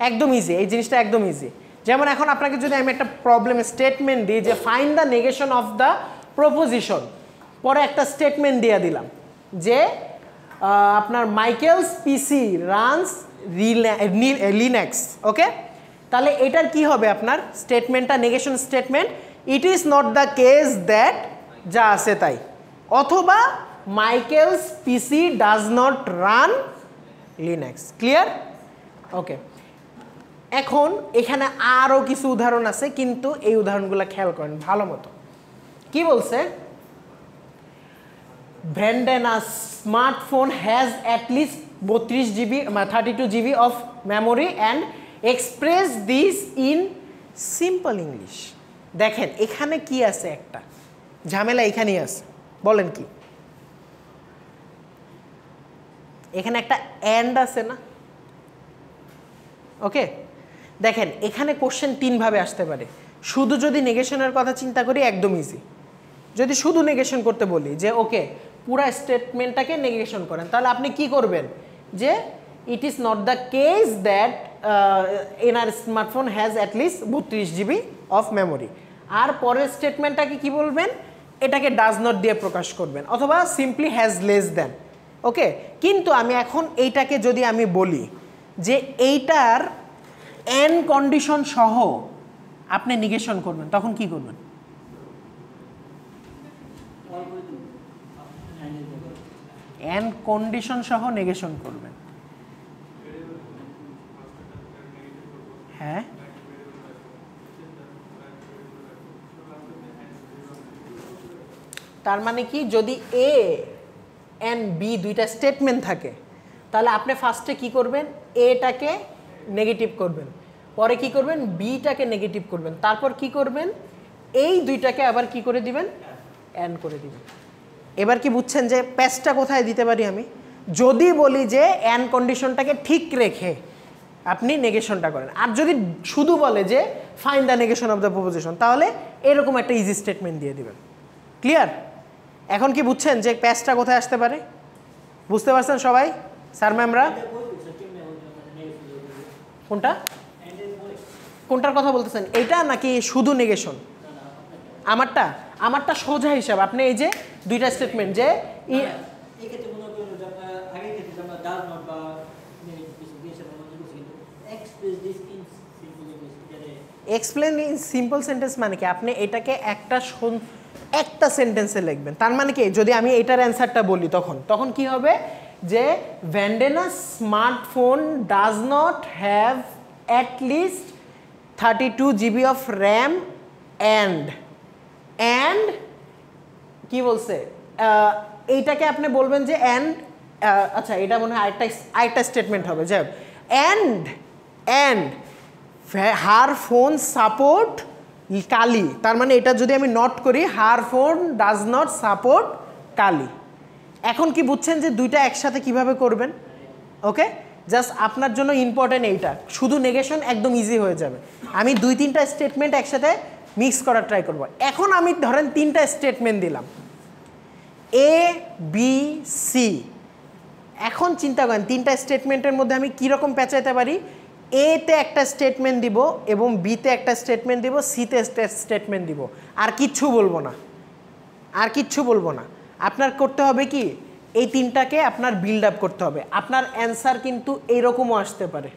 একদম ইজি, এই জিনিসটা একদম ইজি। যেমন এখন আপনাকে যদি আমি একটা প্রবলেম স্টেটমেন্ট দিই যে find the negation of the proposition, পরে একটা স্টেটমেন্ট দিয়ে দিলাম যে আপনার Michael's PC runs Linux. Okay, তাহলে এটার কি হবে? আপনার স্টেটমেন্টটা negation statement, it is not the case that যা আছে তাই, অথবা Michael's PC does not run Linux. Clear? Okay, এখন এখানে আরও কিছু উদাহরণ আছে, কিন্তু এই উদাহরণগুলো খেয়াল করেন ভালো মতো। কি বলছে? Brandon's smartphone has at least 32 GB, 32 GB of memory and express this in simple English. দেখেন এখানে কি আছে, একটা ঝামেলা এখানেই আছে। বলেন কি? এখানে একটা অ্যান্ড আছে না? ওকে, দেখেন এখানে কোশ্চেন তিনভাবে আসতে পারে। শুধু যদি নেগেশনের কথা চিন্তা করি একদম ইজি। যদি শুধু নেগেশন করতে বলি যে ওকে পুরা স্টেটমেন্টটাকে নেগেশন করেন, তাহলে আপনি কি করবেন? যে it is not the case that এনার smartphone has at least 32 GB of memory, আর পরের স্টেটমেন্টটাকে কি বলবেন? এটাকে ডাজ নট দিয়ে প্রকাশ করবেন, অথবা সিম্পলি হ্যাজ লেস দ্যান। ওকে, কিন্তু আমি এখন এইটাকে যদি আমি বলি যে এইটার এন কন্ডিশন সহ আপনি নেগেশন করবেন, তখন কি করবেন? এন কন্ডিশন সহ নেগেশন করবেন। হ্যাঁ, তার মানে কি? যদি এ এন্ড বি দুইটা স্টেটমেন্ট থাকে, তাহলে আপনি ফার্স্টে কি করবেন? এটাকে নেগেটিভ করবেন, পরে কি করবেন? বিটাকে নেগেটিভ করবেন, তারপর কি করবেন? এই দুইটাকে আবার কি করে দিবেন? এন্ড করে দিবেন। এবার কি বুঝছেন যে প্যাচটা কোথায় দিতে পারি আমি? যদি বলি যে এন্ড কন্ডিশনটাকে ঠিক রেখে আপনি নেগেশনটা করেন, আর যদি শুধু বলে যে find the negation of the proposition, তাহলে এরকম একটা ইজি স্টেটমেন্ট দিয়ে দিবেন। ক্লিয়ার? এখন কি বুঝছেন যে প্যাচটা কোথায় আসতে পারে? বুঝতে পারছেন সবাই? স্যার ম্যামরা কোনটা কোনটার কথা বলতেছেন? এইটা নাকি শুধু নেগেশন? আমারটা সোজা হিসাব। আপনি এই যে দুইটা স্টেটমেন্ট যে এক্সপ্লেন ইন সিম্পল সেন্টেন্স মানে কি? আপনি এটাকে একটা সেন্টেন্সে লিখবেন। তার মানে কি? যদি আমি এটার অ্যান্সারটা বলি তখন কি হবে? যে Vandana's smartphone does not have at least 32 GB of RAM and কি বলছে? এইটাকে আপনি বলবেন যে অ্যান্ড, আচ্ছা এটা মনে হয় আরেকটা স্টেটমেন্ট হবে, যাই হোক, অ্যান্ড হার ফোন সাপোর্ট কালি। তার মানে এটা যদি আমি নট করি, her phone does not support কালি। এখন কি বুঝছেন যে দুইটা একসাথে কিভাবে করবেন? ওকে, জাস্ট আপনার জন্য ইম্পর্টেন্ট এইটা, শুধু নেগেশন একদম ইজি হয়ে যাবে। আমি 2-3টা স্টেটমেন্ট একসাথে মিক্স করার ট্রাই করব। এখন আমি ধরেন 3টা স্টেটমেন্ট দিলাম, এ বি সি। এখন চিন্তা করেন 3টা স্টেটমেন্টের মধ্যে আমি কীরকম পেঁচাইতে পারি? এতে একটা স্টেটমেন্ট দিব এবং বিতে একটা স্টেটমেন্ট দিব, সিতে স্টেটমেন্ট দিব, আর কিচ্ছু বলবো না। আপনার করতে হবে কি? এই 3টাকে আপনার বিল্ড আপ করতে হবে। আপনার অ্যান্সার কিন্তু এইরকমও আসতে পারে।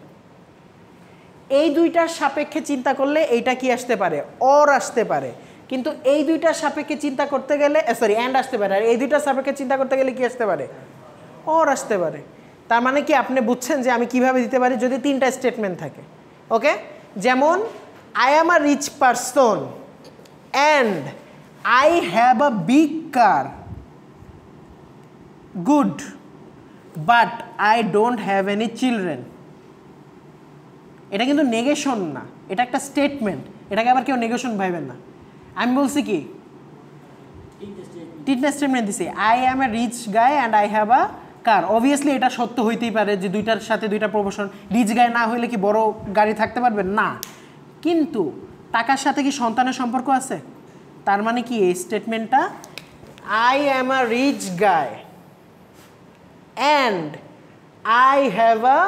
এই দুইটার সাপেক্ষে চিন্তা করলে এইটা কি আসতে পারে? অর আসতে পারে। কিন্তু এই দুইটার সাপেক্ষে চিন্তা করতে গেলে অ্যান্ড আসতে পারে, আর এই দুইটার সাপেক্ষে চিন্তা করতে গেলে কি আসতে পারে? অর আসতে পারে। তার মানে কি আপনি বুঝছেন যে আমি কিভাবে দিতে পারি যদি 3টা স্টেটমেন্ট থাকে? ওকে, যেমন I am a rich person and I have a big car. Good. But I don't have any children. এটা কিন্তু নেগেশন না, এটা একটা স্টেটমেন্ট। এটাকে আবার কেউ নেগেশন ভাইবেন না। আমি বলছি কি তিনটা স্টেটমেন্ট দিছি, I am a rich guy and I have a car. Obviously এটা সত্য হইতেই পারে যে দুইটার সাথে দুইটা প্রপোর্শন। রিচ গাই না হইলে কি বড় গাড়ি থাকতে পারবেন না, কিন্তু টাকার সাথে কি সন্তানের সম্পর্ক আছে? তার মানে কি এই স্টেটমেন্টটা I am a rich guy and I have a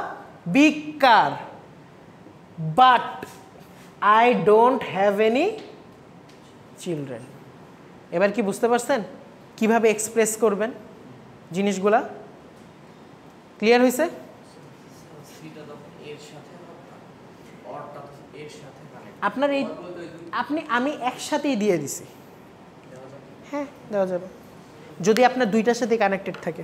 big car but I don't have any children. এবার কি বুঝতে পারছেন কিভাবে এক্সপ্রেস করবেন জিনিসগুলা? ক্লিয়ার হয়েছে? আপনার এই আমি একসাথেই দিয়ে দিছি। হ্যাঁ দেওয়া যাবে যদি আপনার দুইটার সাথে কানেক্টেড থাকে।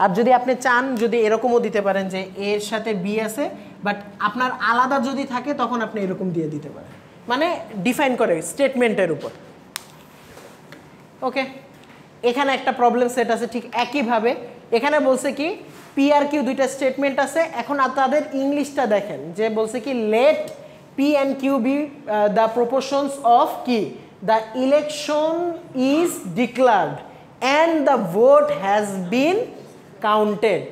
আর যদি আপনি চান যদি এরকমও দিতে পারেন যে এর সাথে বি আছে বাট আপনার আলাদা যদি থাকে তখন আপনি এরকম দিয়ে দিতে পারেন, মানে ডিফাইন করে স্টেটমেন্টের উপর। ওকে, এখানে একটা প্রবলেম সেট আছে ঠিক একইভাবে। এখানে বলছে কি পি আর কিউ দুইটা স্টেটমেন্ট আছে। এখন তাদের ইংলিশটা দেখেন যে বলছে কি let p and q be the propositions of কি the election is declared and the vote has been counted.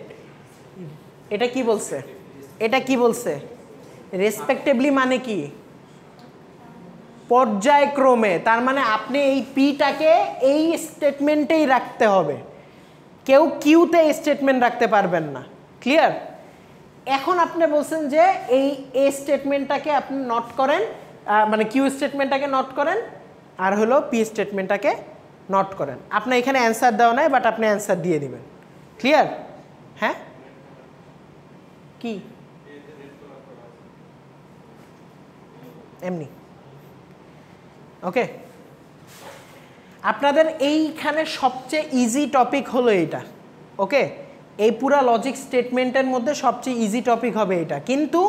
এটা কি বলছে? এটা কি বলছে? রেসপেক্টিভলি মানে কি পর্যায়ক্রমে। তার মানে আপনি এই পিটাকে এই স্টেটমেন্টেই রাখতে হবে, কেউ কিউতে স্টেটমেন্ট রাখতে পারবেন না। ক্লিয়ার? এখন আপনি বলছেন যে এই এ স্টেটমেন্টটাকে আপনি নট করেন, মানে কিউ স্টেটমেন্টটাকে নট করেন আর হলো পি স্টেটমেন্টটাকে নট করেন। আপনার এখানে অ্যান্সার দেওয়া নাই বাট আপনি অ্যান্সার দিয়ে দিবেন। ক্লিয়ার? হ্যাঁ কি এমনি ওকে। আপনাদের এইখানে সবচেয়ে ইজি টপিক হলো এইটা। ওকে, এই পুরা লজিক স্টেটমেন্টের মধ্যে সবচেয়ে ইজি টপিক হবে এটা, কিন্তু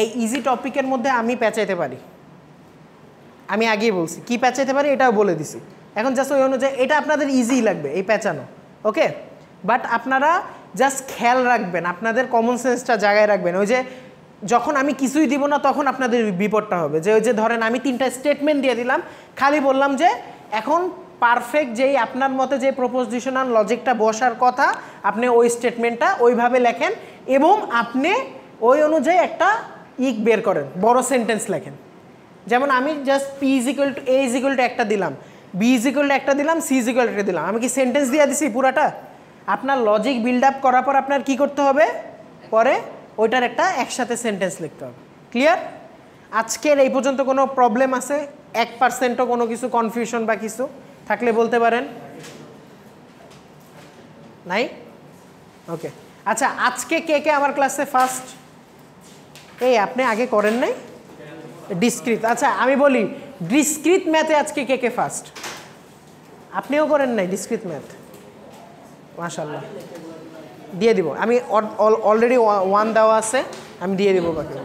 এই ইজি টপিকের মধ্যে আমি পেঁচাইতে পারি। আমি আগেই বলছি কি পেঁচাইতে পারি এটাও বলে দিছি। এখন জাস্ট ওই অনুযায়ী এটা আপনাদের ইজি লাগবে এই পেঁচানো। ওকে, বাট আপনারা জাস্ট খেয়াল রাখবেন, আপনাদের কমন সেন্সটা জায়গায় রাখবেন। ওই যে যখন আমি কিছুই দিব না তখন আপনাদের বিপদটা হবে যে ওই যে ধরেন আমি তিনটা স্টেটমেন্ট দিয়ে দিলাম, খালি বললাম যে এখন পারফেক্ট যেই আপনার মতে যে প্রপোজিশনাল লজিকটা বসার কথা আপনি ওই স্টেটমেন্টটা ওইভাবে লেখেন এবং আপনি ওই অনুযায়ী একটা বের করেন, বড় সেন্টেন্স লেখেন। যেমন আমি just P is equal to A is equal to একটা দিলাম, বি ইজ ইকুয়াল টু একটা দিলাম, সি ইজ ইকুয়াল টু একটা দিলাম। আমি কি সেন্টেন্স দিয়ে দিছি পুরাটা? আপনার লজিক বিল্ড আপ করার পর আপনার কি করতে হবে, পরে ওইটার একটা একসাথে সেন্টেন্স লিখতে হবে। ক্লিয়ার? আজকের এই পর্যন্ত কোনো প্রবলেম আছে? 1%ও কোনো কিছু কনফিউশন বা কিছু থাকলে বলতে পারেন। নাই? ওকে, আচ্ছা আজকে কে কে আমার ক্লাসে ফার্স্ট? এই আপনি আগে করেন নাই ডিসক্রিট? আচ্ছা আমি বলি ডিসক্রিট ম্যাথে আজকে কে কে ফার্স্ট? আপনিও করেন নাই ডিসক্রিট ম্যাথ? মাশাআল্লাহ, দিয়ে দিব আমি। অলরেডি 1 দেওয়া আছে, আমি দিয়ে দিব বাকি।